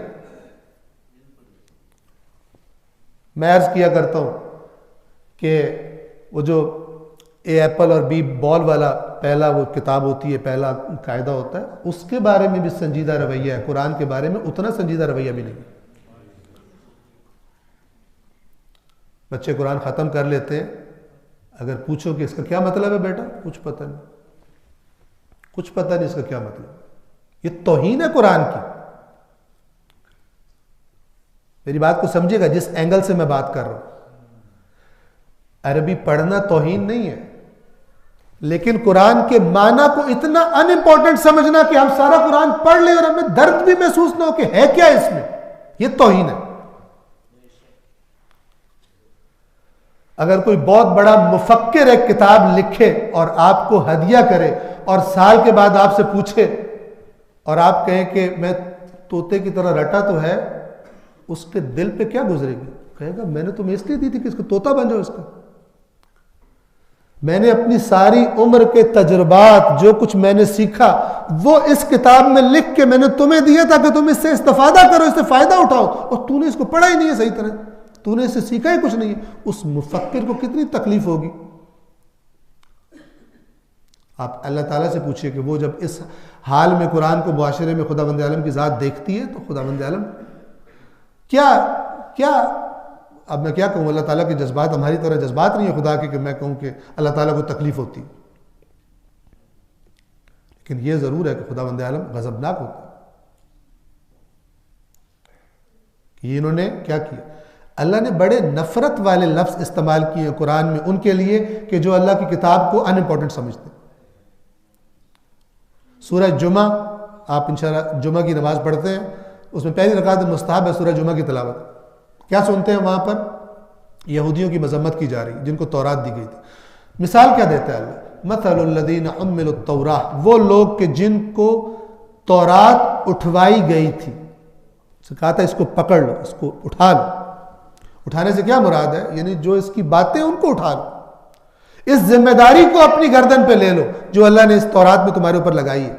میں عرض کیا کرتا ہوں کہ وہ جو اے ایپل اور بی بال والا پہلا وہ کتاب ہوتی ہے، پہلا قاعدہ ہوتا ہے، اس کے بارے میں بھی سنجیدہ رویہ ہے. قرآن کے بارے میں اتنا سنجیدہ رویہ بھی نہیں. بچے قرآن ختم کر لیتے ہیں، اگر پوچھو کہ اس کا کیا مطلب ہے بیٹا، کچھ پتہ نہیں، کچھ پتہ نہیں اس کا کیا مطلب. یہ توہین ہے قرآن کی. میری بات کو سمجھے گا جس اینگل سے میں بات کر رہا ہوں. عربی پڑھنا توہین نہیں ہے، لیکن قرآن کے معنی کو اتنا ان امپورٹنٹ سمجھنا کہ ہم سارا قرآن پڑھ لیں اور ہمیں درد بھی محسوس نہ ہو کہ ہے کیا اس میں، یہ توہین ہے۔ اگر کوئی بہت بڑا مفکر ایک کتاب لکھے اور آپ کو ہدیہ کرے اور سال کے بعد آپ سے پوچھے اور آپ کہیں کہ میں طوطے کی طرح رٹا تو ہے، اس کے دل پہ کیا گزرے گی؟ کہے گا میں نے تمہیں اس لیے دی تھی کہ اس کو طوطا بن جاؤ اس کا۔ میں نے اپنی ساری عمر کے تجربات، جو کچھ میں نے سیکھا، وہ اس کتاب میں لکھ کے میں نے تمہیں دیا تھا کہ تم اس سے استفادہ کرو، اس سے فائدہ اٹھاؤ، اور تو نے اس کو پڑھا ہی نہیں ہے صحیح طرح، تو نے اس سے سیکھا ہی کچھ نہیں ہے۔ اس مفکر کو کتنی تکلیف ہوگی۔ آپ اللہ تعالیٰ سے پوچھئے کہ وہ جب اس حال میں قرآن کو معاشرے میں خداوند عالم کی ذات دیکھتی ہے تو خداوند عالم کیا اب میں کیا کہوں، اللہ تعالیٰ کے جذبات ہماری طرح جذبات نہیں ہے خدا کے کہ میں کہوں کہ اللہ تعالیٰ کو تکلیف ہوتی ہے، لیکن یہ ضرور ہے کہ خداوند عالم غضبناک ہوتا ہے کہ یہ انہوں نے کیا کیا۔ اللہ نے بڑے نفرت والے لفظ استعمال کیے ہیں قرآن میں ان کے لیے کہ جو اللہ کی کتاب کو ان امپورٹنٹ سمجھتے ہیں۔ سورہ جمعہ، آپ انشاءاللہ جمعہ کی نماز پڑھتے ہیں، اس میں پہلی رکعت مستحب ہے سورہ جمعہ کی تلاوت۔ کیا سنتے ہیں وہاں پر؟ یہودیوں کی مذمت کی جا رہی جن کو تورات دی گئی تھی۔ مثال کیا دیتا ہے اللہ؟ مثل الذین حملوا التوراۃ، وہ لوگ کہ جن کو تورات اٹھوائی گئی تھی، کہا تھا اس کو پکڑ لو، اس کو اٹھا لو۔ اٹھانے سے کیا مراد ہے؟ یعنی جو اس کی باتیں ان کو اٹھا لو، اس ذمہ داری کو اپنی گردن پہ لے لو جو اللہ نے اس تورات میں تمہارے اوپر لگائی ہے۔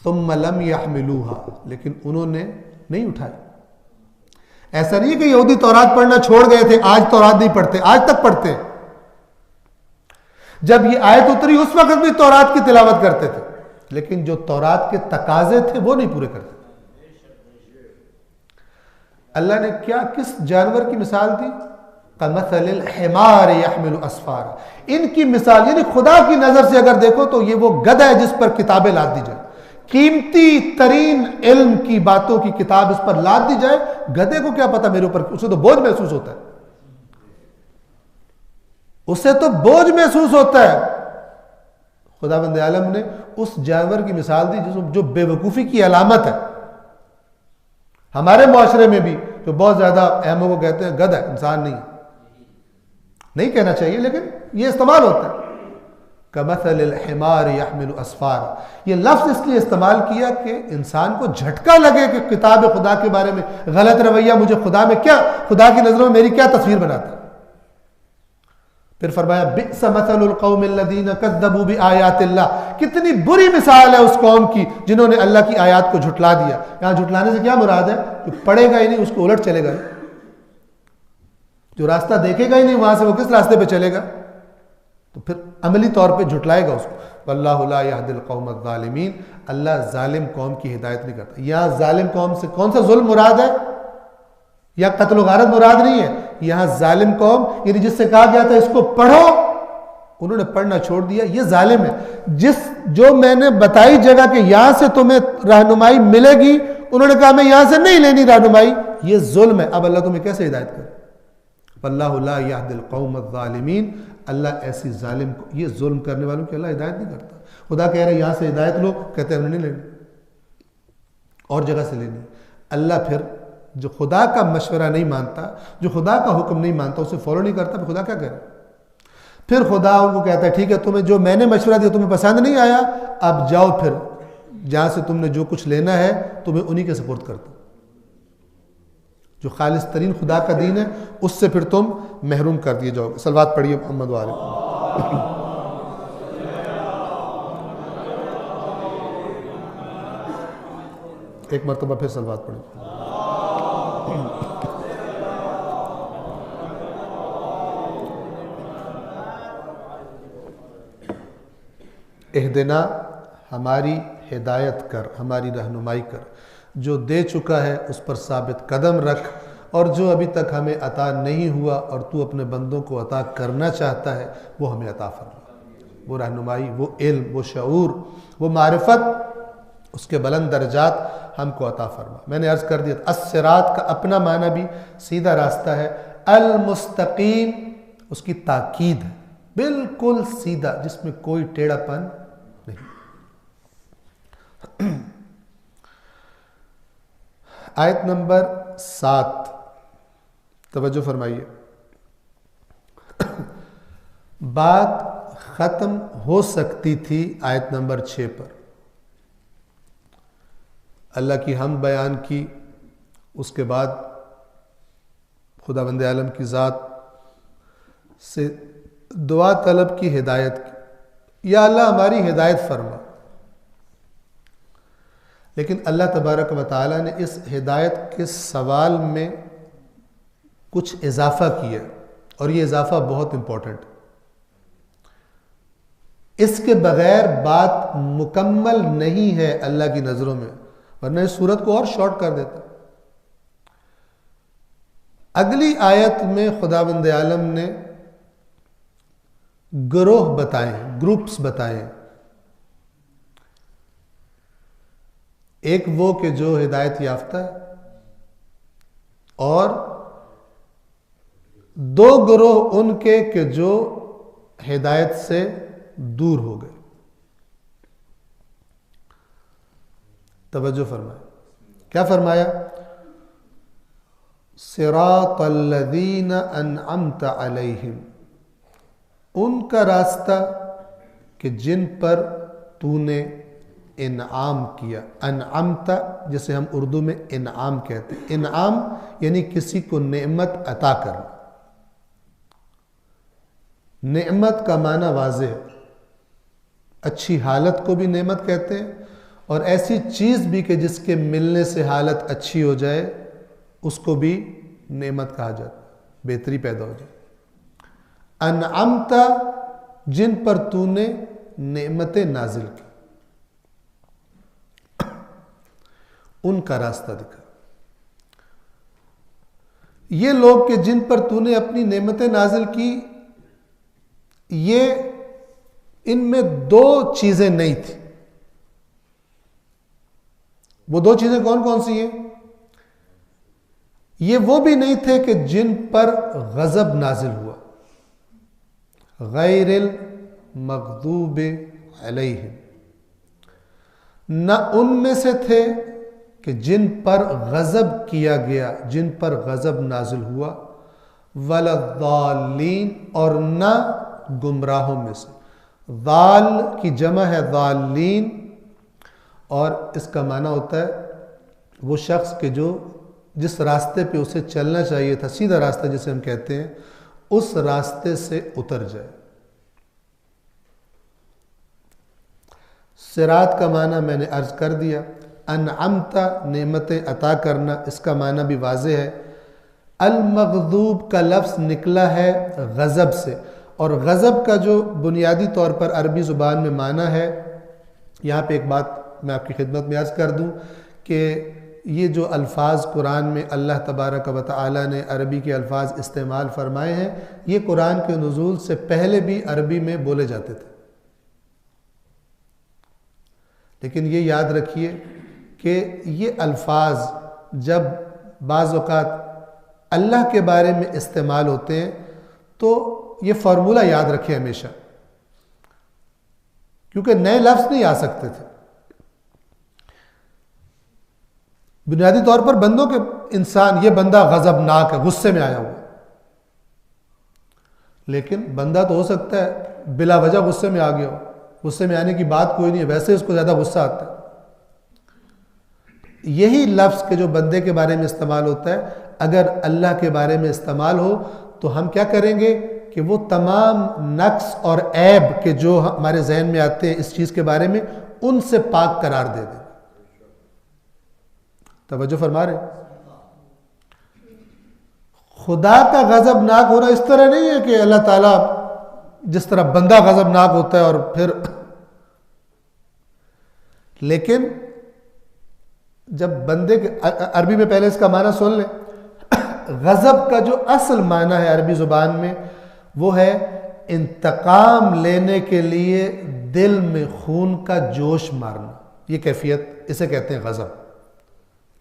ثم لم يحملوها، لیکن انہوں نے نہیں اٹھائی۔ ایسا نہیں کہ یہودی تورات پڑھنا چھوڑ گئے تھے، آج تورات نہیں پڑھتے، آج تک پڑھتے ہیں۔ جب یہ آیت اتری اس وقت بھی تورات کی تلاوت کرتے تھے، لیکن جو تورات کے تقاضے تھے وہ نہیں پورے کرتے۔ اللہ نے کس جانور کی مثال دی؟ کمثل الحمار يحمل اسفارا، ان کی مثال یعنی خدا کی نظر سے اگر دیکھو تو یہ وہ گدھا ہے جس پر کتابیں لاد دی جائیں، قیمتی ترین علم کی باتوں کی کتاب اس پر لاد دی جائے، گدھے کو کیا پتا میرے اوپر، اسے تو بوجھ محسوس ہوتا ہے، اسے تو بوجھ محسوس ہوتا ہے۔ خداوند عالم نے اس جانور کی مثال دی جو بے وقوفی کی علامت ہے۔ ہمارے معاشرے میں بھی جو بہت زیادہ اہموں کو کہتے ہیں گدھا، انسان نہیں کہنا چاہیے لیکن یہ استعمال ہوتا ہے۔ کمثل الحمار يحمل اسفارا، یہ لفظ اس لیے استعمال کیا کہ انسان کو جھٹکا لگے کہ کتاب خدا کے بارے میں غلط رویہ مجھے خدا کی نظروں میں میری کیا تصویر بناتا ہے۔ پھر فرمایا بئس مثل القوم الذین کذبوا بآیات اللہ، کتنی بری مثال ہے اس قوم کی جنہوں نے اللہ کی آیات کو جھٹلا دیا۔ یہاں جھٹلانے سے کیا مراد ہے؟ جو پڑھے گا ہی نہیں اس کو الٹ چلے گا، جو راستہ دیکھے گا ہی نہیں وہاں سے وہ کس راستے پہ چلے گا؟ تو پھر عملی طور پہ جھٹلائے گا اس کو۔ واللہ لا یہدی القوم الظالمین، اللہ ظالم قوم کی ہدایت نہیں کرتا۔ یہاں ظالم قوم سے کون سا ظلم مراد ہے؟ یا قتل و غارت مراد نہیں ہے، یہاں ظالم قوم یعنی جس سے کہا گیا تھا اس کو پڑھو، انہوں نے پڑھنا چھوڑ دیا، یہ ظالم ہے۔ جو میں نے بتائی جگہ کہ یہاں سے تمہیں رہنمائی ملے گی، انہوں نے کہا میں یہاں سے نہیں لینی رہنمائی، یہ ظلم ہے۔ اب اللہ تمہیں کیسے ہدایت کرے؟ واللہ لا یہدی القوم الظالمین، اللہ ایسی ظالم کو، یہ ظلم کرنے والوں کی اللہ ہدایت نہیں کرتا۔ خدا کہہ رہے یہاں سے ہدایت لو، کہتے ہیں ہم نے نہیں لینی، اور جگہ سے لینی۔ اللہ پھر جو خدا کا مشورہ نہیں مانتا، جو خدا کا حکم نہیں مانتا، اسے فالو نہیں کرتا، پھر خدا کیا کہہ رہا ہے؟ پھر خدا ان کو کہتا ہے ٹھیک ہے تمہیں جو میں نے مشورہ دیا تمہیں پسند نہیں آیا، اب جاؤ پھر جہاں سے تم نے جو کچھ لینا ہے تمہیں انہی کے سپورٹ کرتا، جو خالص ترین خدا کا دین ہے اس سے پھر تم محروم کر دیے جاؤ گے۔ صلوات پڑھیے محمد وآلہ۔ ایک مرتبہ پھر صلوات پڑھیے۔ اہدنا، ہماری ہدایت کر، ہماری رہنمائی کر، جو دے چکا ہے اس پر ثابت قدم رکھ، اور جو ابھی تک ہمیں عطا نہیں ہوا اور تو اپنے بندوں کو عطا کرنا چاہتا ہے وہ ہمیں عطا فرما، وہ رہنمائی، وہ علم، وہ شعور، وہ معرفت، اس کے بلند درجات ہم کو عطا فرما۔ میں نے عرض کر دیا الصراط کا اپنا معنی بھی سیدھا راستہ ہے، المستقیم اس کی تاکید ہے، بالکل سیدھا، جس میں کوئی ٹیڑھا پن نہیں۔ آیت نمبر 7 توجہ فرمائیے۔ بات ختم ہو سکتی تھی آیت نمبر 6 پر، اللہ کی حمد بیان کی، اس کے بعد خداوند عالم کی ذات سے دعا طلب کی، ہدایت کی، یا اللہ ہماری ہدایت فرما۔ لیکن اللہ تبارک و تعالیٰ نے اس ہدایت کے سوال میں کچھ اضافہ کیا، اور یہ اضافہ بہت امپورٹنٹ ہے۔ اس کے بغیر بات مکمل نہیں ہے اللہ کی نظروں میں، ورنہ اس صورت کو اور شارٹ کر دیتا۔ اگلی آیت میں خداوند عالم نے گروہ بتائے، گروپس بتائے۔ ایک وہ کہ جو ہدایت یافتہ ہے، اور دو گروہ ان کے کہ جو ہدایت سے دور ہو گئے۔ توجہ فرمائے، کیا فرمایا؟ صراط الذین انعمت علیہم، ان کا راستہ کہ جن پر تو نے انعام کیا۔ انعمت جسے ہم اردو میں انعام کہتے ہیں، انعام یعنی کسی کو نعمت عطا کرنا۔ نعمت کا معنی واضح ہے، اچھی حالت کو بھی نعمت کہتے ہیں، اور ایسی چیز بھی کہ جس کے ملنے سے حالت اچھی ہو جائے اس کو بھی نعمت کہا جاتا ہے، بہتری پیدا ہو جائے۔ انعمت جن پر تو نے نعمتیں نازل کی، ان کا راستہ دکھا۔ یہ لوگ کہ جن پر تو نے اپنی نعمتیں نازل کی، یہ ان میں دو چیزیں نہیں تھیں۔ وہ دو چیزیں کون کون سی ہیں؟ یہ وہ بھی نہیں تھے کہ جن پر غضب نازل ہوا، غیر المغضوب علیہم، نہ ان میں سے تھے کہ جن پر غضب کیا گیا، جن پر غضب نازل ہوا، ولا الضالین، اور نہ گمراہوں میں سے۔ ضال کی جمع ہے ضالین، اور اس کا معنی ہوتا ہے وہ شخص کہ جو جس راستے پہ اسے چلنا چاہیے تھا، سیدھا راستہ جسے ہم کہتے ہیں، اس راستے سے اتر جائے۔ صراط کا معنی میں نے عرض کر دیا، انعمت نعمتیں عطا کرنا، اس کا معنی بھی واضح ہے۔ المغضوب کا لفظ نکلا ہے غضب سے، اور غضب کا جو بنیادی طور پر عربی زبان میں معنی ہے، یہاں پہ ایک بات میں آپ کی خدمت میں عرض کر دوں کہ یہ جو الفاظ قرآن میں اللہ تبارک و تعالی نے عربی کے الفاظ استعمال فرمائے ہیں، یہ قرآن کے نزول سے پہلے بھی عربی میں بولے جاتے تھے۔ لیکن یہ یاد رکھیے کہ یہ الفاظ جب بعض اوقات اللہ کے بارے میں استعمال ہوتے ہیں تو یہ فارمولہ یاد رکھیں ہمیشہ، کیونکہ نئے لفظ نہیں آ سکتے تھے۔ بنیادی طور پر بندوں کے انسان، یہ بندہ غضبناک ہے، غصے میں آیا ہوا، لیکن بندہ تو ہو سکتا ہے بلا وجہ غصے میں آ گیا ہو، غصے میں آنے کی بات کوئی نہیں ہے، ویسے اس کو زیادہ غصہ آتا ہے۔ یہی لفظ کے جو بندے کے بارے میں استعمال ہوتا ہے، اگر اللہ کے بارے میں استعمال ہو تو ہم کیا کریں گے کہ وہ تمام نقص اور عیب کے جو ہمارے ذہن میں آتے ہیں اس چیز کے بارے میں، ان سے پاک قرار دے دیں۔ توجہ فرما رہے؟ خدا کا غضبناک ہونا اس طرح نہیں ہے کہ اللہ تعالیٰ جس طرح بندہ غضبناک ہوتا ہے اور پھر، لیکن جب بندے کے عربی میں پہلے اس کا معنی سن لیں، غضب کا جو اصل معنی ہے عربی زبان میں وہ ہے انتقام لینے کے لیے دل میں خون کا جوش مارنا۔ یہ کیفیت اسے کہتے ہیں غضب۔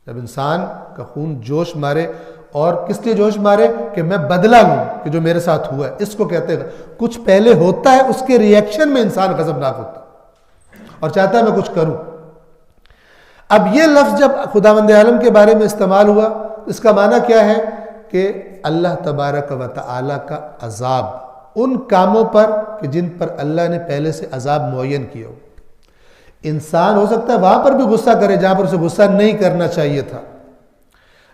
جب انسان کا خون جوش مارے اور کس لیے جوش مارے کہ میں بدلہ لوں کہ جو میرے ساتھ ہوا ہے. اس کو کہتے ہیں کچھ پہلے ہوتا ہے اس کے ریئیکشن میں انسان غضبناک ہوتا ہے اور چاہتا ہے میں کچھ کروں. اب یہ لفظ جب خداوند عالم کے بارے میں استعمال ہوا اس کا معنی کیا ہے کہ اللہ تبارک و تعالی کا عذاب ان کاموں پر کہ جن پر اللہ نے پہلے سے عذاب معین کیا ہو. انسان ہو سکتا ہے وہاں پر بھی غصہ کرے جہاں پر اسے غصہ نہیں کرنا چاہیے تھا،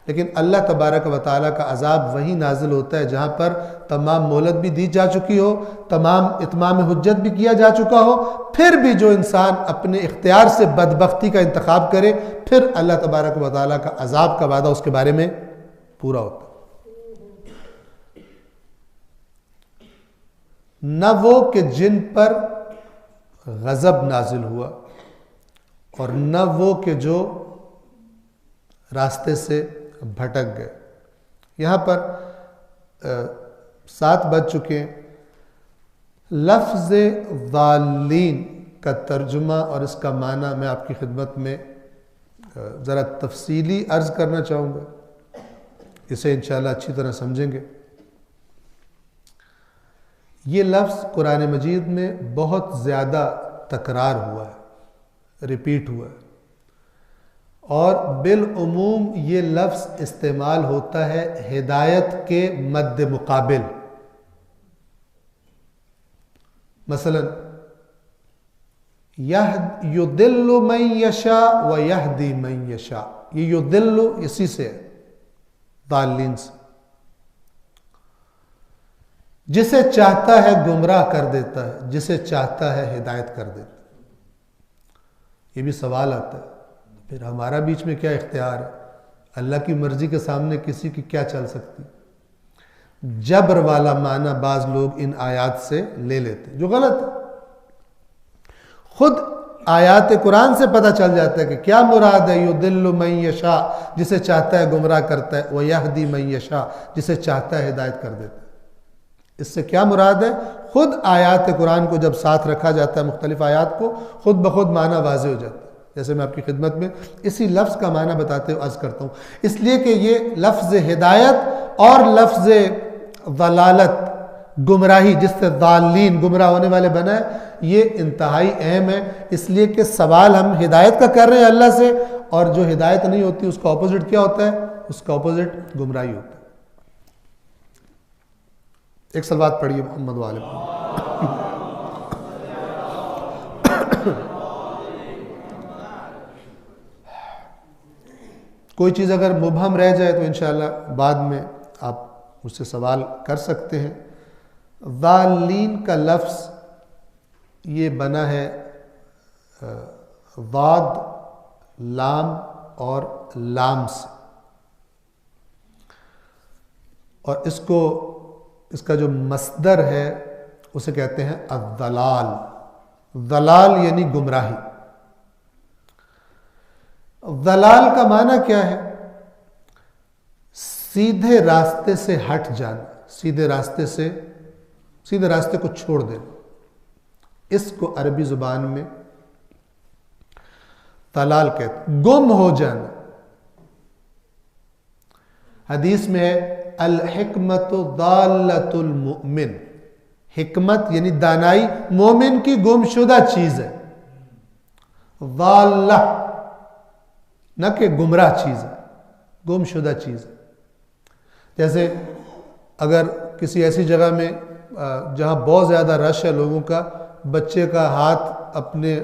لیکن اللہ تبارک و تعالیٰ کا عذاب وہی نازل ہوتا ہے جہاں پر تمام مہلت بھی دی جا چکی ہو، تمام اتمام حجت بھی کیا جا چکا ہو، پھر بھی جو انسان اپنے اختیار سے بدبختی کا انتخاب کرے پھر اللہ تبارک و تعالیٰ کا عذاب کا وعدہ اس کے بارے میں پورا ہوتا. نہ وہ کہ جن پر غضب نازل ہوا اور نہ وہ کہ جو راستے سے بھٹک گئے. یہاں پر 7 بج چکے ہیں. لفظ ضالین کا ترجمہ اور اس کا معنی میں آپ کی خدمت میں ذرا تفصیلی عرض کرنا چاہوں گا، اسے انشاءاللہ اچھی طرح سمجھیں گے. یہ لفظ قرآن مجید میں بہت زیادہ تکرار ہوا ہے، ریپیٹ ہوا ہے، اور بالعموم یہ لفظ استعمال ہوتا ہے ہدایت کے مد مقابل. مثلا یضل من یشاء و یہدی من یشاء، یہ یضل اسی سے ہے، ضالین سے. جسے چاہتا ہے گمراہ کر دیتا ہے، جسے چاہتا ہے ہدایت کر دیتا ہے. یہ بھی سوال آتا ہے پھر ہمارا بیچ میں کیا اختیار ہے؟ اللہ کی مرضی کے سامنے کسی کی کیا چل سکتی؟ جبر والا معنی بعض لوگ ان آیات سے لے لیتے جو غلط ہے. خود آیات قرآن سے پتہ چل جاتا ہے کہ کیا مراد ہے. یضل من یشاء، جسے چاہتا ہے گمراہ کرتا ہے، ویہدی من یشاء، جسے چاہتا ہے ہدایت کر دیتا ہے. اس سے کیا مراد ہے؟ خود آیات قرآن کو جب ساتھ رکھا جاتا ہے مختلف آیات کو خود بخود معنی واضح ہو جاتا ہے. جیسے میں آپ کی خدمت میں اسی لفظ کا معنی بتاتے ہوئے عرض کرتا ہوں، اس لیے کہ یہ لفظ ہدایت اور لفظ ضلالت گمراہی جس سے ضالین گمراہ ہونے والے بنا ہے یہ انتہائی اہم ہے. اس لیے کہ سوال ہم ہدایت کا کر رہے ہیں اللہ سے، اور جو ہدایت نہیں ہوتی اس کا اپوزٹ کیا ہوتا ہے؟ اس کا اپوزٹ گمراہی ہوتا ہے. ایک صلوات پڑھیے محمد وآل محمد. کوئی چیز اگر مبہم رہ جائے تو انشاءاللہ بعد میں آپ مجھ سے سوال کر سکتے ہیں. ضالین کا لفظ یہ بنا ہے ضاد، لام اور لام سے، اور اس کا جو مصدر ہے اسے کہتے ہیں الضلال. ضلال یعنی گمراہی. ضلال کا معنی کیا ہے؟ سیدھے راستے سے ہٹ جانا، سیدھے راستے کو چھوڑ دینا. اس کو عربی زبان میں ضلال کہتے ہیں، گم ہو جانا. حدیث میں ہے الحکمت ضالۃ المؤمن، حکمت یعنی دانائی مومن کی گم شدہ چیز ہے. ضالہ نہ کہ گمراہ چیز ہے، گم شدہ چیز ہے. جیسے اگر کسی ایسی جگہ میں جہاں بہت زیادہ رش ہے لوگوں کا، بچے کا ہاتھ اپنے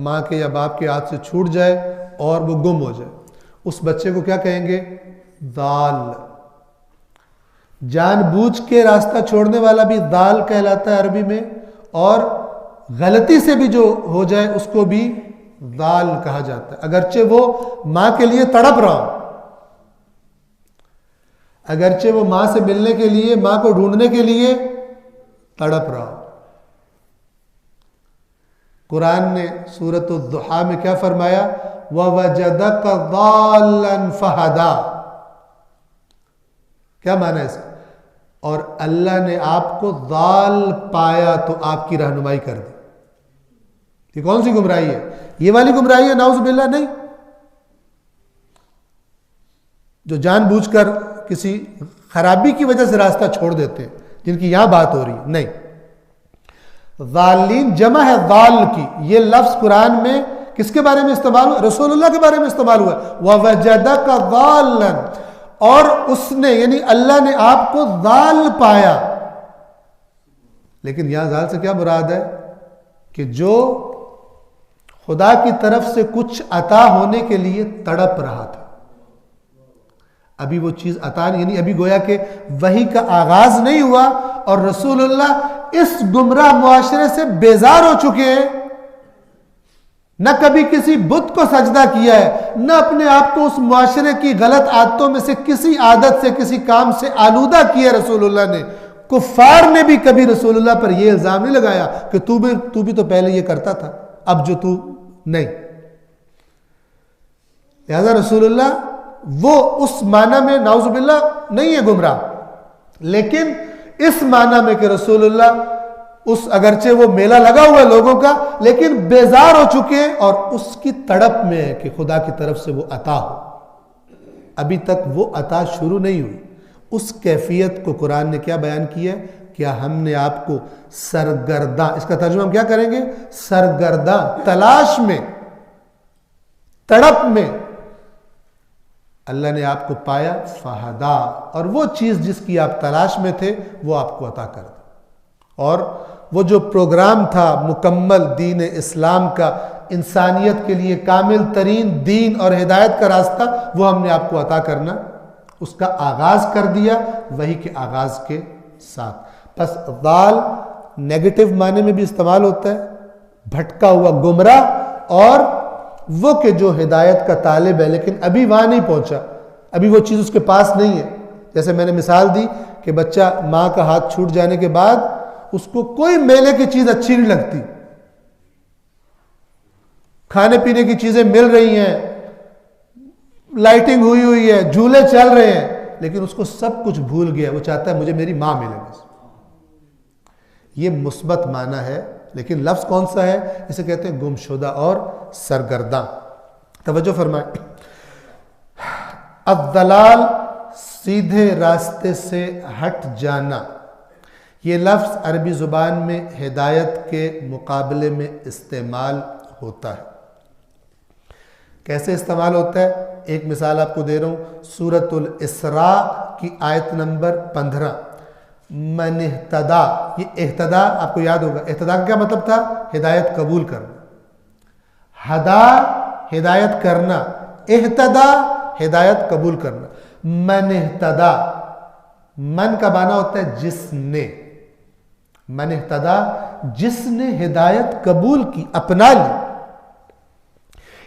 ماں کے یا باپ کے ہاتھ سے چھوٹ جائے اور وہ گم ہو جائے، اس بچے کو کیا کہیں گے؟ ضال. جان بوجھ کے راستہ چھوڑنے والا بھی ضال کہلاتا ہے عربی میں، اور غلطی سے بھی جو ہو جائے اس کو بھی ضال کہا جاتا ہے، اگرچہ وہ ماں کے لیے تڑپ رہا ہو، اگرچہ وہ ماں سے ملنے کے لیے، ماں کو ڈھونڈنے کے لیے تڑپ رہا ہو. قرآن نے سورۃ الضحیٰ میں کیا فرمایا؟ وَوَجَدَكَ ضَالًّا فَهَدَىٰ. کیا معنی ہے اس کا؟ اور اللہ نے آپ کو ضال پایا تو آپ کی رہنمائی کر دی. یہ کون سی گمراہی ہے؟ یہ والی گمراہی ہے نعوذ باللہ؟ نہیں. جو جان بوجھ کر کسی خرابی کی وجہ سے راستہ چھوڑ دیتے ہیں، جن کی یہاں بات ہو رہی ہے، نہیں. ضالین جمع ہے ضال کی. یہ لفظ قرآن میں کس کے بارے میں استعمال ہوا؟ رسول اللہ کے بارے میں استعمال ہوا. وَوَجَدَكَ ضَالًا، اور اس نے یعنی اللہ نے آپ کو ضال پایا. لیکن یہاں ضال سے کیا مراد ہے؟ کہ جو خدا کی طرف سے کچھ عطا ہونے کے لیے تڑپ رہا تھا، ابھی وہ چیز عطا نہیں، یعنی ابھی گویا کہ وحی کا آغاز نہیں ہوا اور رسول اللہ اس گمراہ معاشرے سے بیزار ہو چکے ہیں. نہ کبھی کسی بت کو سجدہ کیا ہے، نہ اپنے آپ کو اس معاشرے کی غلط عادتوں میں سے کسی عادت سے کسی کام سے آلودہ کیا رسول اللہ نے. کفار نے بھی کبھی رسول اللہ پر یہ الزام نہیں لگایا کہ تو بھی تو پہلے یہ کرتا تھا، اب جو تو نہیں. لہذا رسول اللہ وہ اس معنی میں نعوذ باللہ نہیں ہے گمراہ، لیکن اس معنی میں کہ رسول اللہ اس اگرچہ وہ میلہ لگا ہوا ہے لوگوں کا، لیکن بیزار ہو چکے ہیں اور اس کی تڑپ میں ہے کہ خدا کی طرف سے وہ عطا ہو. ابھی تک وہ عطا شروع نہیں ہوئی. اس کیفیت کو قرآن نے کیا بیان کیا ہے؟ کیا ہم نے آپ کو سرگرداں، اس کا ترجمہ ہم کیا کریں گے؟ سرگرداں، تلاش میں، تڑپ میں اللہ نے آپ کو پایا. فہدا، اور وہ چیز جس کی آپ تلاش میں تھے وہ آپ کو عطا کر دی. اور وہ جو پروگرام تھا مکمل دین اسلام کا، انسانیت کے لیے کامل ترین دین اور ہدایت کا راستہ، وہ ہم نے آپ کو عطا کرنا، اس کا آغاز کر دیا وحی کے آغاز کے ساتھ. بس ضال نیگیٹو معنی میں بھی استعمال ہوتا ہے، بھٹکا ہوا، گمراہ، اور وہ کہ جو ہدایت کا طالب ہے لیکن ابھی وہاں نہیں پہنچا، ابھی وہ چیز اس کے پاس نہیں ہے. جیسے میں نے مثال دی کہ بچہ ماں کا ہاتھ چھوٹ جانے کے بعد اس کو کوئی میلے کی چیز اچھی نہیں لگتی، کھانے پینے کی چیزیں مل رہی ہیں، لائٹنگ ہوئی ہے، جھولے چل رہے ہیں، لیکن اس کو سب کچھ بھول گیا. وہ چاہتا ہے مجھے میری ماں ملے بس. یہ مثبت معنی ہے، لیکن لفظ کون سا ہے؟ اسے کہتے ہیں گمشدہ اور سرگرداں. توجہ فرمائیں. الضلال، سیدھے راستے سے ہٹ جانا. یہ لفظ عربی زبان میں ہدایت کے مقابلے میں استعمال ہوتا ہے. کیسے استعمال ہوتا ہے؟ ایک مثال آپ کو دے رہا ہوں. سورۃ الاسراء کی آیت نمبر 15. من اہتدا، یہ اہتدا آپ کو یاد ہوگا. اہتدا کا کیا مطلب تھا؟ ہدایت قبول کرنا. ہدا ہدایت کرنا، اہتدا ہدایت قبول کرنا. من اہتدا، من کا معنی ہوتا ہے جس نے. من اہتدا، جس نے ہدایت قبول کی، اپنا لی.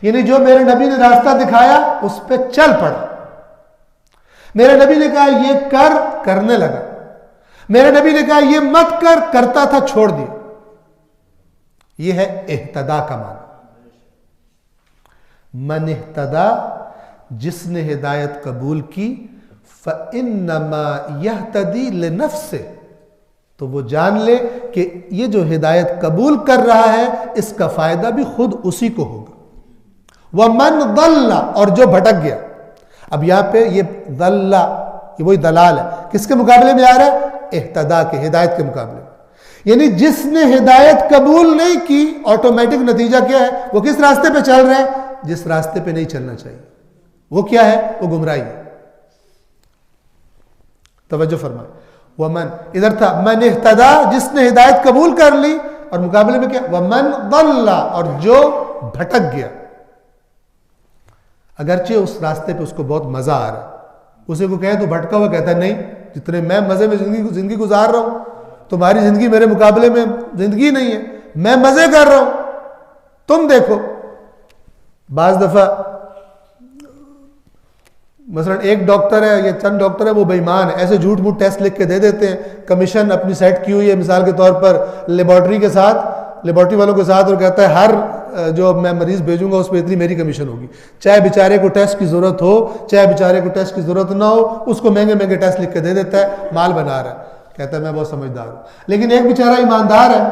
یعنی جو میرے نبی نے راستہ دکھایا اس پہ چل پڑا. میرے نبی نے کہا یہ کر، کرنے لگا. میرے نبی نے کہا یہ مت کر، کرتا تھا، چھوڑ دیا. یہ ہے اہتدا کا معنی. من اہتدا، جس نے ہدایت قبول کی، فَإِنَّمَا يَهْتَدِي لِنَفْسِهِ، تو وہ جان لے کہ یہ جو ہدایت قبول کر رہا ہے اس کا فائدہ بھی خود اسی کو ہوگا. وَمَنْ ضَلَّ، اور جو بھٹک گیا. اب یہاں پہ یہ ضَلَّ، یہ وہی دلال ہے. کس کے مقابلے میں آ رہا ہے؟ اہتدا کے، ہدایت کے مقابلے میں. یعنی جس نے ہدایت قبول نہیں کی، آٹومیٹک نتیجہ کیا ہے؟ وہ کس راستے پہ چل رہا ہے؟ جس راستے پہ نہیں چلنا چاہیے. وہ کیا ہے؟ وہ گمراہی ہے. توجہ فرمائیں. ومن، ادھر تھا من اہتدا، جس نے ہدایت قبول کر لی، اور مقابلے میں کیا؟ ومن ضل، اور جو بھٹک گیا. اگرچہ اس راستے پہ اس کو بہت مزہ آ رہا ہے. اسے کو کہیں تو بھٹکا ہوا کہتا ہے نہیں، جتنے میں مزے میں زندگی گزار رہا ہوں، تمہاری زندگی میرے مقابلے میں زندگی نہیں ہے. میں مزے کر رہا ہوں، تم دیکھو. بعض دفعہ مثلا ایک ڈاکٹر ہے یا چند ڈاکٹر ہے، وہ بے ایمان ہے، ایسے جھوٹ موٹ ٹیسٹ لکھ کے دے دیتے ہیں. کمیشن اپنی سیٹ کی ہوئی ہے مثال کے طور پر لیبارٹری کے ساتھ، لیبارٹری والوں کے ساتھ، اور کہتا ہے ہر جو میں مریض بھیجوں گا اس پہ اتنی میری کمیشن ہوگی. چاہے بیچارے کو ٹیسٹ کی ضرورت ہو، چاہے بیچارے کو ٹیسٹ کی ضرورت نہ ہو، اس کو مہنگے مہنگے ٹیسٹ لکھ کے دے دیتا ہے. مال بنا رہا ہے، کہتا ہے میں بہت سمجھدار ہوں. لیکن ایک بیچارہ ایماندار ہے،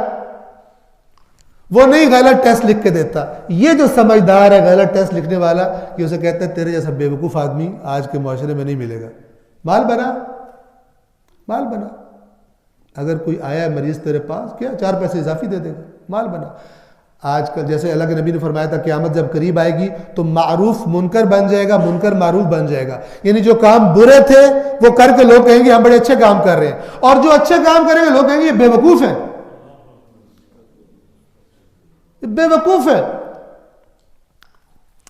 وہ نہیں غلط ٹیسٹ لکھ کے دیتا. یہ جو سمجھدار ہے غلط ٹیسٹ لکھنے والا، یہ اسے کہتا ہے تیرے جیسا بیوقوف آدمی آج کے معاشرے میں نہیں ملے گا. مال بنا، مال بنا. اگر کوئی آیا ہے مریض تیرے پاس، کیا 4 پیسے اضافی دے دے گا، مال بنا. آج کل جیسے اللہ کے نبی نے فرمایا تھا قیامت جب قریب آئے گی تو معروف منکر بن جائے گا، منکر معروف بن جائے گا. یعنی جو کام برے تھے وہ کر کے لوگ کہیں گے ہم بڑے اچھے کام کر رہے ہیں، اور جو اچھے کام کریں گے لوگ کہیں گے یہ بے وقوف ہے، بے وقوف ہے.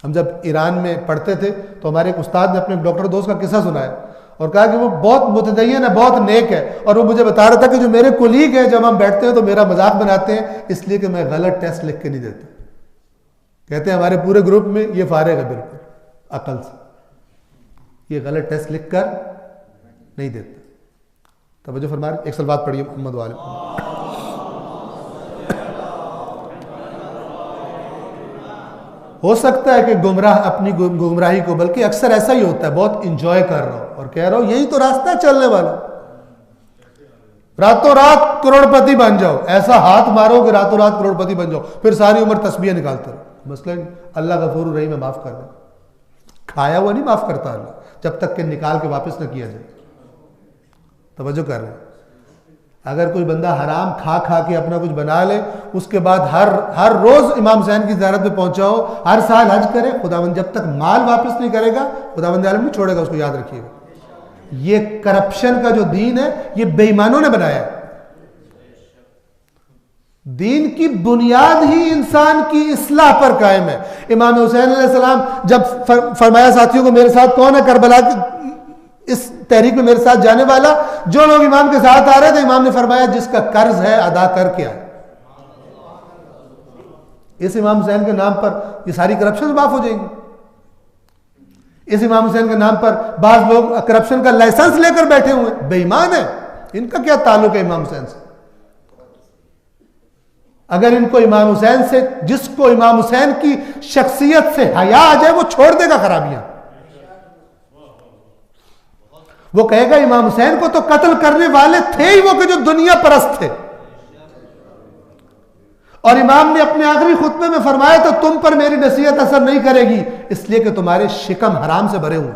ہم جب ایران میں پڑھتے تھے تو ہمارے ایک استاد نے اپنے ڈاکٹر دوست کا قصہ سنایا اور کہا کہ وہ بہت متدین ہے، بہت نیک ہے، اور وہ مجھے بتا رہا تھا کہ جو میرے کولیگ ہیں جب ہم بیٹھتے ہیں تو میرا مذاق بناتے ہیں اس لیے کہ میں غلط ٹیسٹ لکھ کے نہیں دیتا. کہتے ہیں ہمارے پورے گروپ میں یہ فارغ ہے بالکل عقل سے، یہ غلط ٹیسٹ لکھ کر نہیں دیتا. توجہ فرما رہے. ایک صلوات پڑھیے محمد والے. ہو سکتا ہے کہ گمراہ اپنی گمراہی کو، بلکہ اکثر ایسا ہی ہوتا ہے، بہت انجوائے کر رہا ہوں اور کہہ رہا ہوں یہی تو راستہ ہے چلنے والا، راتوں رات کروڑ پتی بن جاؤ، ایسا ہاتھ مارو کہ راتوں رات کروڑ پتی بن جاؤ، پھر ساری عمر تسبیح نکالتے رہو. مثلا اللہ غفور الرحیم ہے، معاف کر دے. کھایا ہوا نہیں معاف کرتا اللہ جب تک کہ نکال کے واپس نہ کیا جائے. توجہ کر رہے ہیں. اگر کوئی بندہ حرام کھا کھا کے اپنا کچھ بنا لے، اس کے بعد ہر روز امام حسین کی زیارت پہ پہنچا ہو، ہر سال حج کرے، خداوند جب تک مال واپس نہیں کرے گا خداوند عالم نہیں چھوڑے گا، اس کو یاد رکھیے گا. یہ کرپشن کا جو دین ہے یہ بے ایمانوں نے بنایا ہے. دین کی بنیاد ہی انسان کی اصلاح پر قائم ہے. امام حسین علیہ السلام جب فرمایا ساتھیوں کو میرے ساتھ کون ہے کربلا کی اس تحریک میں میرے ساتھ جانے والا، جو لوگ امام کے ساتھ آ رہے تھے امام نے فرمایا جس کا قرض ہے ادا کر کے آئے. اس امام حسین کے نام پر یہ ساری کرپشن معاف ہو جائیں گی. اس امام حسین کے نام پر بعض لوگ کرپشن کا لائسنس لے کر بیٹھے ہوئے بے ایمان ہیں. ان کا کیا تعلق ہے امام حسین سے؟ اگر ان کو امام حسین سے، جس کو امام حسین کی شخصیت سے حیا آ جائے وہ چھوڑ دے گا خرابیاں. وہ کہے گا امام حسین کو تو قتل کرنے والے تھے ہی وہ کہ جو دنیا پرست تھے، اور امام نے اپنے آخری خطبے میں فرمایا تو تم پر میری نصیحت اثر نہیں کرے گی اس لیے کہ تمہارے شکم حرام سے بھرے ہوئے.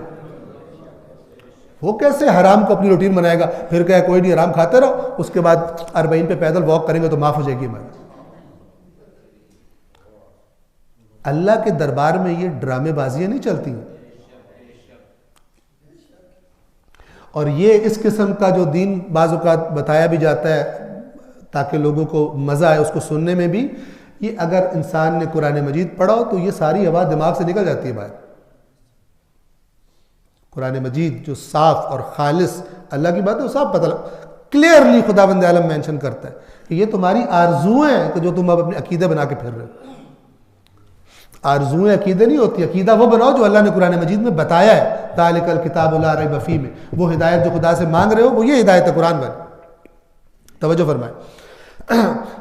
وہ کیسے حرام کو اپنی روٹین بنائے گا، پھر کہے کوئی نہیں حرام کھاتے رہو، اس کے بعد 40 پہ پیدل واک کریں گے تو معاف ہو جائے گی ہماری. اللہ کے دربار میں یہ ڈرامے بازیاں نہیں چلتی ہیں. اور یہ اس قسم کا جو دین بعض اوقات بتایا بھی جاتا ہے تاکہ لوگوں کو مزہ آئے اس کو سننے میں بھی، یہ اگر انسان نے قرآن مجید پڑھا ہو تو یہ ساری ہوا دماغ سے نکل جاتی ہے باہر. قرآن مجید جو صاف اور خالص اللہ کی بات ہے وہ صاف پتہ کلیئرلی خداوند عالم مینشن کرتا ہے کہ یہ تمہاری آرزویں ہیں کہ جو تم اب اپنے عقیدے بنا کے پھر رہے ہو. آرزویں عقیدے نہیں ہوتی، عقیدہ وہ بناؤ جو اللہ نے قرآن مجید میں بتایا ہے. ذالک الکتاب لا ریب فیہ میں وہ ہدایت جو خدا سے مانگ رہے ہو وہ یہ ہدایت ہے قرآن پر. توجہ فرمائیں.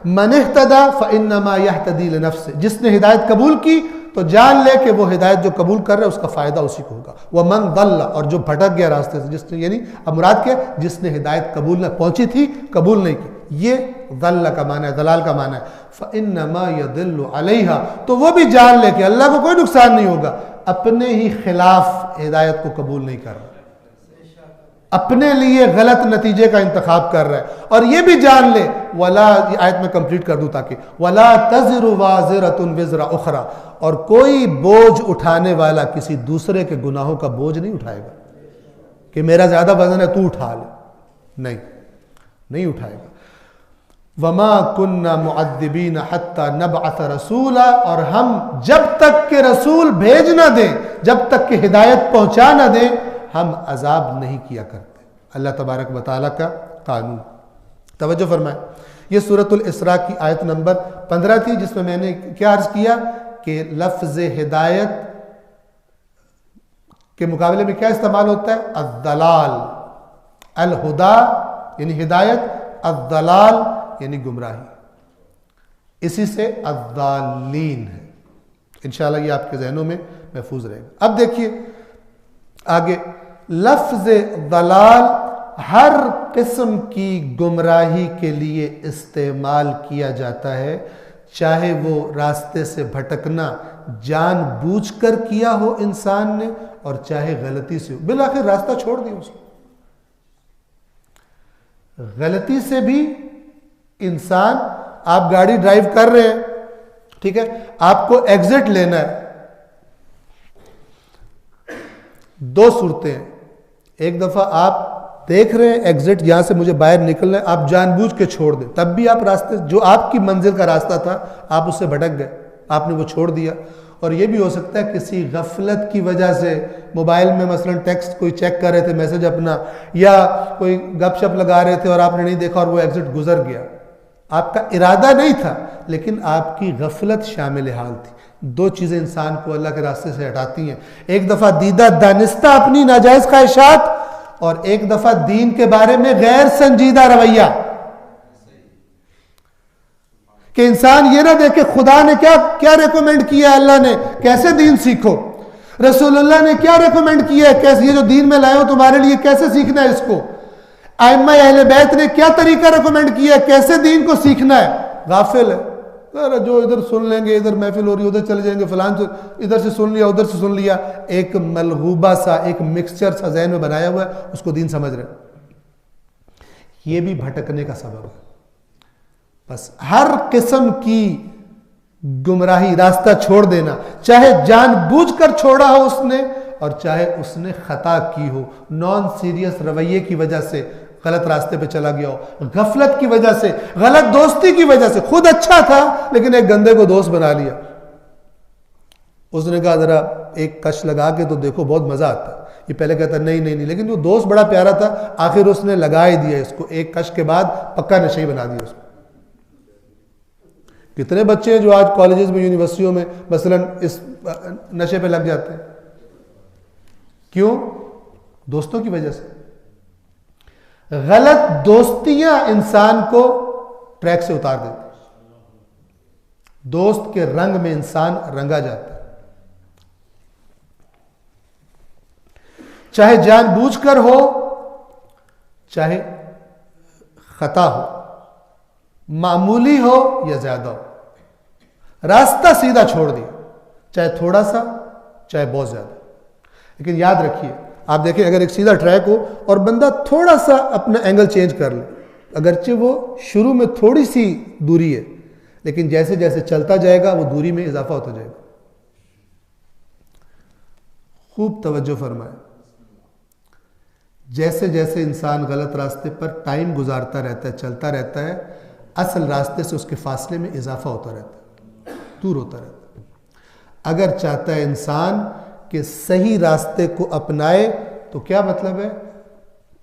من اہتدی فانما یہتدی لنفسہ، جس نے ہدایت قبول کی تو جان لے کہ وہ ہدایت جو قبول کر رہے اس کا فائدہ اسی کو ہوگا. ومن ضل، اور جو بھٹک گیا راستے سے، جس نے یعنی اب مراد کیا، جس نے ہدایت قبول نہ پہنچی تھی قبول نہیں کی، یہ ضل کا معنی ہے، ضلال کا معنی ہے. فانما یضل علیہا، تو وہ بھی جان لے کہ اللہ کو کوئی نقصان نہیں ہوگا، اپنے ہی خلاف ہدایت کو قبول نہیں کر رہا، اپنے لیے غلط نتیجے کا انتخاب کر رہا ہے. اور یہ بھی جان لے ولا، یہ آیت میں کمپلیٹ کر دوں تاکہ ولا تزر وازرۃ وزر اخرى، اور کوئی بوجھ اٹھانے والا کسی دوسرے کے گناہوں کا بوجھ نہیں اٹھائے گا کہ میرا زیادہ وزن ہے تو اٹھا لے، نہیں اٹھائے گا. وما كنا معذبین حتی نبعث رسولا، اور ہم جب تک کہ رسول بھیج نہ دیں، جب تک کہ ہدایت پہنچا نہ دیں، ہم عذاب نہیں کیا کرتے. اللہ تبارک و تعالیٰ کا قانون. توجہ فرمائیں. یہ سورۃ الاسراء کی آیت نمبر 15 تھی جس میں نے کیا عرض کیا کہ لفظ ہدایت کے مقابلے میں کیا استعمال ہوتا ہے؟ الضلال. الہدا یعنی ہدایت، الضلال یعنی گمراہی. اسی سے الضالین ہے. انشاءاللہ یہ آپ کے ذہنوں میں محفوظ رہے گا. اب دیکھیے آگے، لفظ ضلال ہر قسم کی گمراہی کے لیے استعمال کیا جاتا ہے، چاہے وہ راستے سے بھٹکنا جان بوجھ کر کیا ہو انسان نے اور چاہے غلطی سے ہو، بالآخر راستہ چھوڑ دیا اس کو۔ غلطی سے بھی انسان، آپ گاڑی ڈرائیو کر رہے ہیں، ٹھیک ہے، آپ کو ایگزٹ لینا ہے، دو صورتیں ہیں۔ ایک دفعہ آپ دیکھ رہے ہیں ایگزٹ یہاں سے مجھے باہر نکلنا ہے، آپ جان بوجھ کے چھوڑ دیں، تب بھی آپ راستے، جو آپ کی منزل کا راستہ تھا آپ اس سے بھٹک گئے، آپ نے وہ چھوڑ دیا۔ اور یہ بھی ہو سکتا ہے کسی غفلت کی وجہ سے، موبائل میں مثلا ٹیکسٹ کوئی چیک کر رہے تھے میسج اپنا، یا کوئی گپ شپ لگا رہے تھے اور آپ نے نہیں دیکھا اور وہ ایگزٹ گزر گیا، آپ کا ارادہ نہیں تھا لیکن آپ کی غفلت شامل حال تھی۔ دو چیزیں انسان کو اللہ کے راستے سے ہٹاتی ہیں، ایک دفعہ دیدہ دانستہ اپنی ناجائز خواہشات، اور ایک دفعہ دین کے بارے میں غیر سنجیدہ رویہ، کہ انسان یہ نہ دیکھے خدا نے کیا ریکومنڈ کیا ہے، اللہ نے کیسے دین سیکھو، رسول اللہ نے کیا ریکومنڈ کیا ہے، کیسے یہ جو دین میں لائے ہو تمہارے لیے کیسے سیکھنا ہے اس کو، ائمہ اہل بیت نے کیا طریقہ ریکومنڈ کیا ہے، کیسے دین کو سیکھنا ہے۔ غافل ہے، جو ادھر سن لیں گے، ادھر محفل ہو رہی ہے ادھر چلے جائیں گے، فلان ادھر سے سن لیا ادھر سے سن لیا، ایک ملغوبہ سا، ایک مکسچر سا ذہن میں بنایا ہوا ہے، اس کو دین سمجھ رہے ہیں۔ یہ بھی بھٹکنے کا سبب ہے۔ بس ہر قسم کی گمراہی، راستہ چھوڑ دینا، چاہے جان بوجھ کر چھوڑا ہو اس نے اور چاہے اس نے خطا کی ہو، نان سیریس رویے کی وجہ سے غلط راستے پہ چلا گیا ہو، غفلت کی وجہ سے، غلط دوستی کی وجہ سے، خود اچھا تھا لیکن ایک گندے کو دوست بنا لیا، اس نے کہا ذرا ایک کش لگا کے تو دیکھو بہت مزہ آتا ہے، یہ پہلے کہتا نہیں، لیکن وہ دوست بڑا پیارا تھا، آخر اس نے لگا ہی دیا اس کو، ایک کش کے بعد پکا نشئی بنا دیا اس کو۔ کتنے بچے ہیں جو آج کالجز میں، یونیورسٹیوں میں مثلا اس نشے پہ لگ جاتے ہیں، کیوں؟ دوستوں کی وجہ سے۔ غلط دوستیاں انسان کو ٹریک سے اتار دیتی، دوست کے رنگ میں انسان رنگا جاتا ہے، چاہے جان بوجھ کر ہو چاہے خطا ہو، معمولی ہو یا زیادہ ہو، راستہ سیدھا چھوڑ دیا، چاہے تھوڑا سا چاہے بہت زیادہ۔ لیکن یاد رکھیے، آپ دیکھیں اگر ایک سیدھا ٹریک ہو اور بندہ تھوڑا سا اپنا اینگل چینج کر لے، اگرچہ وہ شروع میں تھوڑی سی دوری ہے لیکن جیسے جیسے چلتا جائے گا وہ دوری میں اضافہ ہوتا جائے گا۔ خوب توجہ فرمائیں، جیسے جیسے انسان غلط راستے پر ٹائم گزارتا رہتا ہے، چلتا رہتا ہے، اصل راستے سے اس کے فاصلے میں اضافہ ہوتا رہتا ہے، دور ہوتا رہتا ہے۔ اگر چاہتا ہے انسان کہ صحیح راستے کو اپنائے تو کیا مطلب ہے؟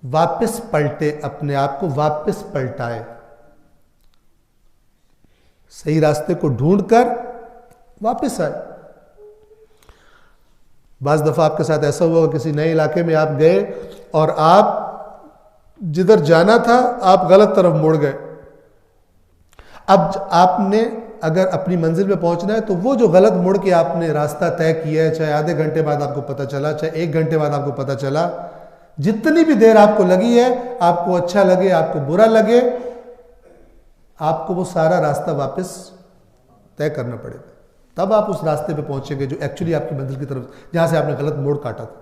واپس پلٹے، اپنے آپ کو واپس پلٹائے، صحیح راستے کو ڈھونڈ کر واپس آئے۔ بعض دفعہ آپ کے ساتھ ایسا ہوا کہ کسی نئے علاقے میں آپ گئے اور آپ جدھر جانا تھا آپ غلط طرف مڑ گئے، اب آپ نے اگر اپنی منزل میں پہنچنا ہے تو وہ جو غلط مڑ کے آپ نے راستہ طے کیا ہے، چاہے آدھے گھنٹے بعد آپ کو پتہ چلا، چاہے 1 گھنٹے بعد آپ کو پتہ چلا، جتنی بھی دیر آپ کو لگی ہے، آپ کو اچھا لگے آپ کو برا لگے، آپ کو وہ سارا راستہ واپس طے کرنا پڑے گا، تب آپ اس راستے پہ پہنچیں گے جو ایکچولی آپ کی منزل کی طرف، جہاں سے آپ نے غلط موڑ کاٹا تھا۔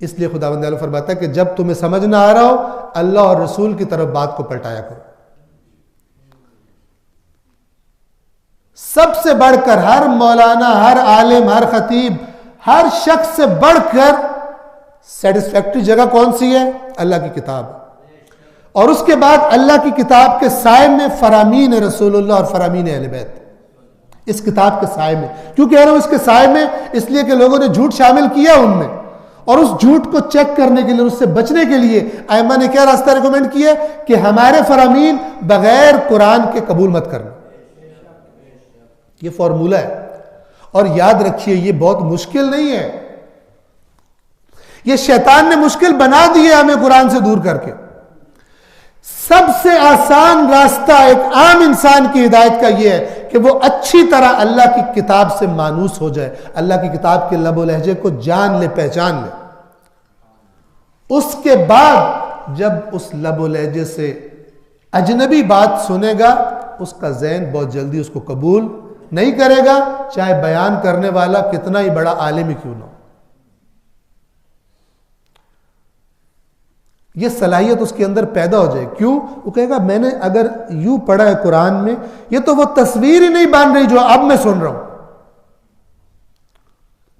اس لیے خداوند عالم فرماتا ہے کہ جب تمہیں سمجھ نہ آ رہا ہو، اللہ اور رسول کی طرف بات کو پلٹایا کرو۔ سب سے بڑھ کر ہر مولانا، ہر عالم، ہر خطیب، ہر شخص سے بڑھ کر سیٹسفیکٹری جگہ کون سی ہے؟ اللہ کی کتاب، اور اس کے بعد اللہ کی کتاب کے سائے میں فرامین رسول اللہ اور فرامین اہل بیت، اس کتاب کے سائے میں۔ کیوں کہہ رہا ہوں اس کے سائے میں؟ اس لیے کہ لوگوں نے جھوٹ شامل کیا ان میں، اور اس جھوٹ کو چیک کرنے کے لیے، اس سے بچنے کے لیے ائمہ نے کیا راستہ ریکمینڈ کیا کہ ہمارے فرامین بغیر قرآن کے قبول مت کرنا۔ یہ فارمولہ ہے، اور یاد رکھیے یہ بہت مشکل نہیں ہے، یہ شیطان نے مشکل بنا دی ہے ہمیں قرآن سے دور کر کے۔ سب سے آسان راستہ ایک عام انسان کی ہدایت کا یہ ہے کہ وہ اچھی طرح اللہ کی کتاب سے مانوس ہو جائے، اللہ کی کتاب کے لب و لہجے کو جان لے، پہچان لے۔ اس کے بعد جب اس لب و لہجے سے اجنبی بات سنے گا اس کا ذہن بہت جلدی اس کو قبول نہیں کرے گا، چاہے بیان کرنے والا کتنا ہی بڑا عالم ہی کیوں نہ ہو۔ یہ صلاحیت اس کے اندر پیدا ہو جائے۔ کیوں؟ وہ کہے گا میں نے اگر یوں پڑھا ہے قرآن میں، یہ تو وہ تصویر ہی نہیں بن رہی جو اب میں سن رہا ہوں۔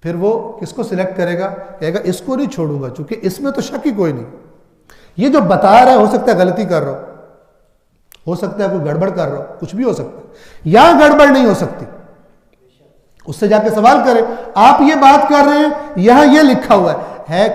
پھر وہ کس کو سلیکٹ کرے گا؟ کہے گا اس کو نہیں چھوڑوں گا، چونکہ اس میں تو شک ہی کوئی نہیں، یہ جو بتا رہا ہے ہو سکتا ہے غلطی کر رہا ہو سکتا ہے کوئی گڑبڑ کر رہا ہو، کچھ بھی ہو سکتا ہے، یہاں گڑبڑ نہیں ہو سکتی، اس سے جا کے سوال کرے آپ یہ بات کر رہے ہیں یہاں یہ لکھا ہوا ہے۔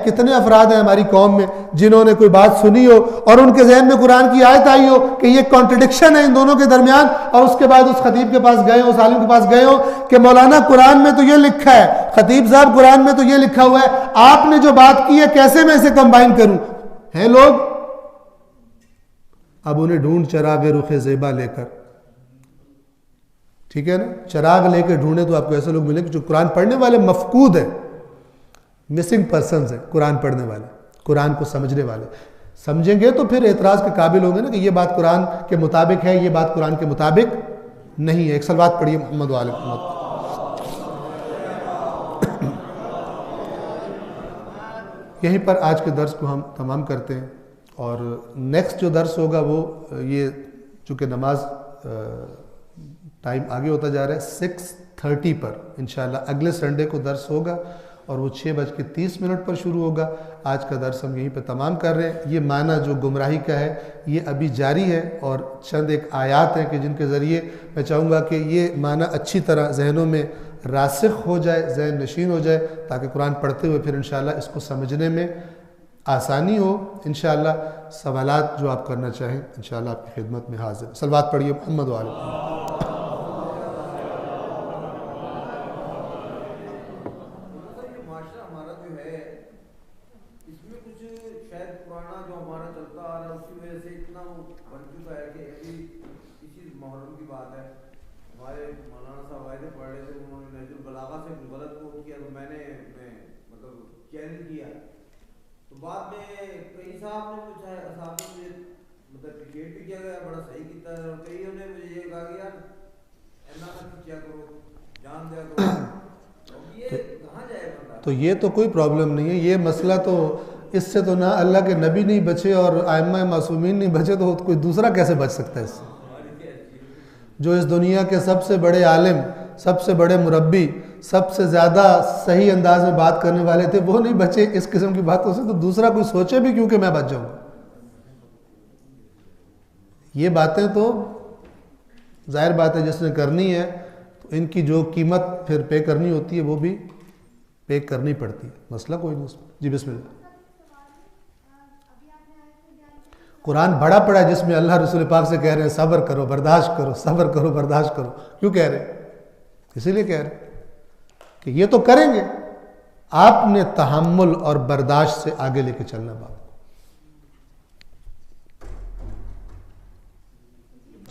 کتنے افراد ہیں ہماری قوم میں جنہوں نے کوئی بات سنی ہو اور ان کے ذہن میں قرآن کی آیت آئی ہو کہ یہ کانٹرڈکشن ہے ان دونوں کے درمیان، اور اس کے بعد اس خطیب کے پاس گئے ہو، اس عالم کے پاس گئے ہو کہ مولانا قرآن میں تو یہ لکھا ہے، خطیب صاحب قرآن میں تو یہ لکھا ہوا ہے، آپ نے جو بات کی ہے کیسے میں اسے کمبائن کروں؟ ہیں لوگ اب انہیں ڈھونڈ چراغ رخ زیبا لے کر، ٹھیک ہے نا، چراغ لے کے ڈھونڈے تو آپ کو ایسے لوگ ملیں گے جو قرآن پڑھنے والے مفقود ہیں، مسنگ پرسنز ہیں، قرآن پڑھنے والے، قرآن کو سمجھنے والے۔ سمجھیں گے تو پھر اعتراض کے قابل ہوں گے نا کہ یہ بات قرآن کے مطابق ہے، یہ بات قرآن کے مطابق نہیں ہے۔ ایک صلوات پڑھیے محمد وآل محمد۔ یہیں پر آج کے درس کو ہم تمام کرتے ہیں، اور نیکسٹ جو درس ہوگا وہ یہ چونکہ نماز ٹائم آگے ہوتا جا رہا ہے، 6:30 پر انشاءاللہ اگلے سنڈے کو درس ہوگا، اور وہ 6:30 پر شروع ہوگا۔ آج کا درس ہم یہیں پہ تمام کر رہے ہیں۔ یہ معنی جو گمراہی کا ہے یہ ابھی جاری ہے، اور چند ایک آیات ہیں کہ جن کے ذریعے میں چاہوں گا کہ یہ معنی اچھی طرح ذہنوں میں راسخ ہو جائے، ذہن نشین ہو جائے، تاکہ قرآن پڑھتے ہوئے پھر انشاءاللہ اس کو سمجھنے میں آسانی ہو۔ انشاءاللہ سوالات جو آپ کرنا چاہیں انشاءاللہ آپ کی خدمت میں حاضر۔ صلوات پڑھیے محمد وآل محمد۔ بعد میں کئی صاحب نے پوچھا ہے، صاحب نے مطلب اپریشیٹ بھی کیا گیا، بڑا صحیح کیتا ہے، اور کئیوں نے مجھے یہ کہا کہ یار اینا نہ کیا کرو، جان دیا کرو، یہ کہاں جائے بندہ؟ تو یہ تو کوئی پرابلم نہیں ہے، یہ مسئلہ تو اس سے تو نہ اللہ کے نبی نہیں بچے اور ائمہ معصومین نہیں بچے، تو کوئی دوسرا کیسے بچ سکتا ہے اس سے؟ جو اس دنیا کے سب سے بڑے عالم، سب سے بڑے مربی، سب سے زیادہ صحیح انداز میں بات کرنے والے تھے، وہ نہیں بچے اس قسم کی باتوں سے، تو دوسرا کوئی سوچے بھی کیوں کہ میں بچ جاؤں گا؟ یہ باتیں تو ظاہر بات ہے جس نے کرنی ہے تو ان کی جو قیمت پھر پے کرنی ہوتی ہے وہ بھی پے کرنی پڑتی ہے، مسئلہ کوئی نہیں اس میں۔ جی بسم اللہ۔ قرآن بڑا پڑا ہے جس میں اللہ رسول پاک سے کہہ رہے ہیں صبر کرو، برداشت کرو، صبر کرو، برداشت کرو، کیوں کہہ رہے ہیں؟ اسی لیے کہہ رہے ہیں کہ یہ تو کریں گے، آپ نے تحمل اور برداشت سے آگے لے کے چلنا بات۔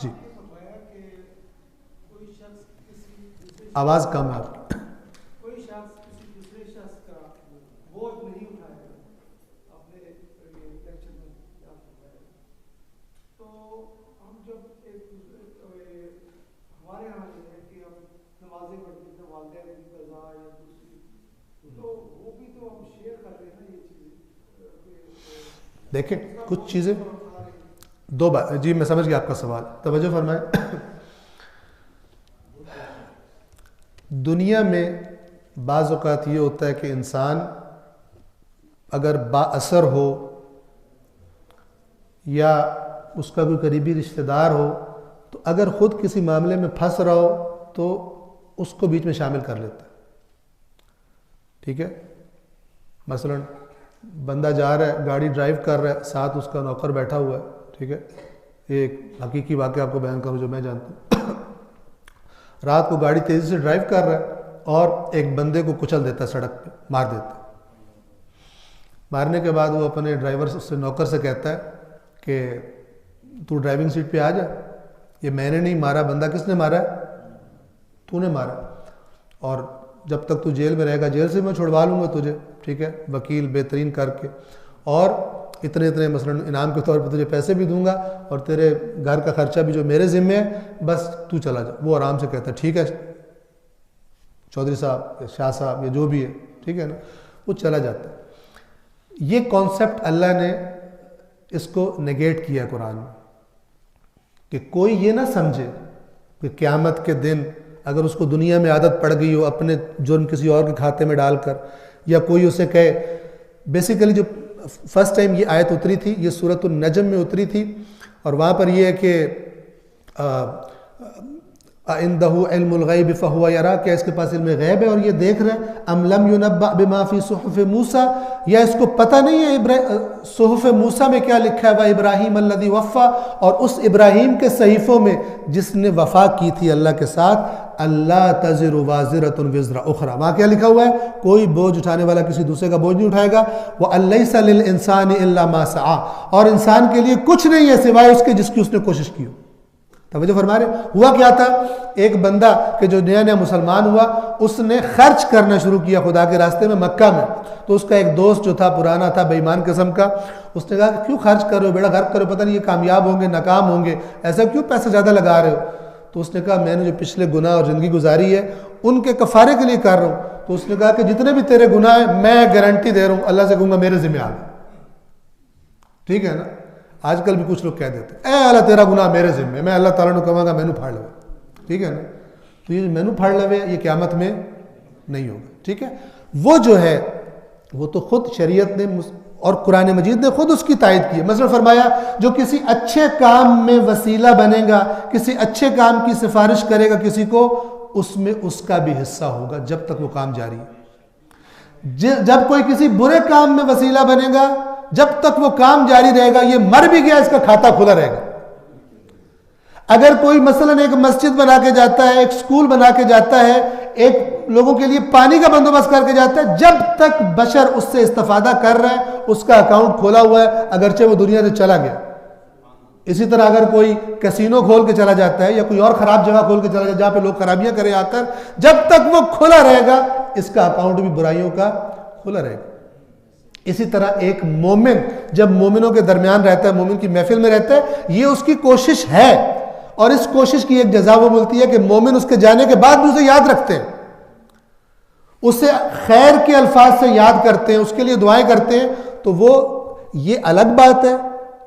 جی آواز کم ہے آپ کی۔ کوئی شخص کسی دوسرے شخص کا بوجھ نہیں اٹھائے گا اپنے لیکچر میں، تو ہم جب ایک دوسرے ہمارے یہاں یہ ہے کہ ہم نمازیں پڑھتے ہیں، والدین کی قضا یا دوسری، تو وہ بھی تو ہم شیئر کر رہے ہیں نا یہ چیزیں۔ دیکھیں کچھ چیزیں دو بات، جی میں سمجھ گیا آپ کا سوال، توجہ فرمائیں۔ دنیا میں بعض اوقات یہ ہوتا ہے کہ انسان اگر با اثر ہو یا اس کا کوئی قریبی رشتہ دار ہو، تو اگر خود کسی معاملے میں پھنس رہا ہو تو اس کو بیچ میں شامل کر لیتا ہے، ٹھیک ہے؟ مثلا بندہ جا رہا ہے، گاڑی ڈرائیو کر رہا ہے، ساتھ اس کا نوکر بیٹھا ہوا ہے، ٹھیک ہے؟ ایک حقیقی واقعہ آپ کو بیان کروں جو میں جانتا ہوں۔ رات کو گاڑی تیزی سے ڈرائیو کر رہا ہے اور ایک بندے کو کچل دیتا ہے، سڑک پہ مار دیتا ہے۔ مارنے کے بعد وہ اپنے ڈرائیور سے، نوکر سے کہتا ہے کہ تو ڈرائیونگ سیٹ پہ آ جا، یہ میں نے نہیں مارا، بندہ کس نے مارا ہے؟ تو نے مارا، اور جب تک تو جیل میں رہے گا جیل سے میں چھڑوا لوں گا تجھے، ٹھیک ہے؟ وکیل بہترین کر کے، اور اتنے اتنے مثلاً انعام کے طور پہ تجھے پیسے بھی دوں گا اور تیرے گھر کا خرچہ بھی جو میرے ذمے ہے، بس تو چلا جا۔ وہ آرام سے کہتا ہے ٹھیک ہے چودھری صاحب یا شاہ صاحب یا جو بھی ہے، ٹھیک ہے نا، وہ چلا جاتا ہے۔ یہ کانسیپٹ اللہ نے اس کو نیگیٹ کیا قرآن میں، کہ کوئی یہ نہ سمجھے کہ قیامت کے دن اگر اس کو دنیا میں عادت پڑ گئی ہو اپنے جرم کسی اور کے کھاتے میں ڈال کر، یا کوئی اسے کہے، بیسیکلی جو فرسٹ ٹائم یہ آیت اتری تھی یہ سورۃ النجم میں اتری تھی، اور وہاں پر یہ ہے کہ عندہ علم الغیب فہو یرا، کیا اس کے پاس علم غیب ہے اور یہ دیکھ رہا ہے، ام لم ینبأ بما فی صحف موسیٰ، یا اس کو پتہ نہیں ہے صحف موسیٰ میں کیا لکھا ہے، وابراہیم الذی وفا، اور اس ابراہیم کے صحیفوں میں جس نے وفا کی تھی اللہ کے ساتھ، اللہ تزر وازرۃ وزر اخری، وہاں کیا لکھا ہوا ہے، کوئی بوجھ اٹھانے والا کسی دوسرے کا بوجھ نہیں اٹھائے گا، وَأَن لَيْسَ لِلْإِنسَانِ إِلَّا مَا سَعَىٰ، اور انسان کے لیے کچھ نہیں ہے سوائے اس کے جس کی اس نے کوشش کی ہو۔ توجہ فرما رہے، ہوا کیا تھا، ایک بندہ کہ جو نیا نیا مسلمان ہوا، اس نے خرچ کرنا شروع کیا خدا کے راستے میں مکہ میں، تو اس کا ایک دوست جو تھا پرانا تھا بے ایمان قسم کا، اس نے کہا کہ کیوں خرچ کر رہے ہو بیڑا غرق کر رہے ہو، پتہ نہیں یہ کامیاب ہوں گے ناکام ہوں گے، ایسا کیوں پیسے زیادہ لگا رہے ہو؟ تو اس نے کہا میں نے جو پچھلے گناہ اور زندگی گزاری ہے ان کے کفارے کے لیے کر رہا ہوں۔ تو اس نے کہا کہ جتنے بھی تیرے گناہ ہیں میں گارنٹی دے رہا ہوں اللہ سے کہوں گا میرے ذمہ آ گئے، ٹھیک ہے نا۔ آج کل بھی کچھ لوگ کہہ دیتے ہیں اے اللہ تیرا گناہ میرے ذمہ، میں اللہ تعالیٰ نے کہوں گا مینو پھاڑ لو، ٹھیک ہے نا۔ تو یہ مینو پھاڑ لوے یہ قیامت میں نہیں ہوگا، ٹھیک ہے۔ وہ جو ہے وہ تو خود شریعت نے اور قرآن مجید نے خود اس کی تائید کی ہے۔ مثلا فرمایا جو کسی اچھے کام میں وسیلہ بنے گا، کسی اچھے کام کی سفارش کرے گا کسی کو، اس میں اس کا بھی حصہ ہوگا جب تک وہ کام جاری ہے۔ جب کوئی کسی برے کام میں وسیلہ بنے گا، جب تک وہ کام جاری رہے گا، یہ مر بھی گیا اس کا کھاتا کھلا رہے گا۔ اگر کوئی مثلا ایک مسجد بنا کے جاتا ہے، ایک سکول بنا کے جاتا ہے، ایک لوگوں کے لیے پانی کا بندوبست کر کے جاتا ہے، جب تک بشر اس سے استفادہ کر رہا ہے اس کا اکاؤنٹ کھولا ہوا ہے، اگرچہ وہ دنیا سے چلا گیا۔ اسی طرح اگر کوئی کسینو کھول کے چلا جاتا ہے یا کوئی اور خراب جگہ کھول کے چلا جاتا ہے جہاں پہ لوگ خرابیاں کریں آ کر، جب تک وہ کھلا رہے گا اس کا اکاؤنٹ بھی برائیوں کا کھلا رہے گا۔ اسی طرح ایک مومن جب مومنوں کے درمیان رہتا ہے، مومن کی محفل میں رہتا ہے، یہ اس کی کوشش ہے، اور اس کوشش کی ایک جزا وہ ملتی ہے کہ مومن اس کے جانے کے بعد بھی اسے یاد رکھتے ہیں، اسے خیر کے الفاظ سے یاد کرتے ہیں، اس کے لیے دعائیں کرتے ہیں، تو وہ یہ الگ بات ہے۔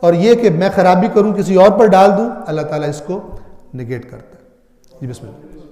اور یہ کہ میں خرابی کروں کسی اور پر ڈال دوں، اللہ تعالیٰ اس کو نگیٹ کرتا ہے۔ جی بسم اللہ۔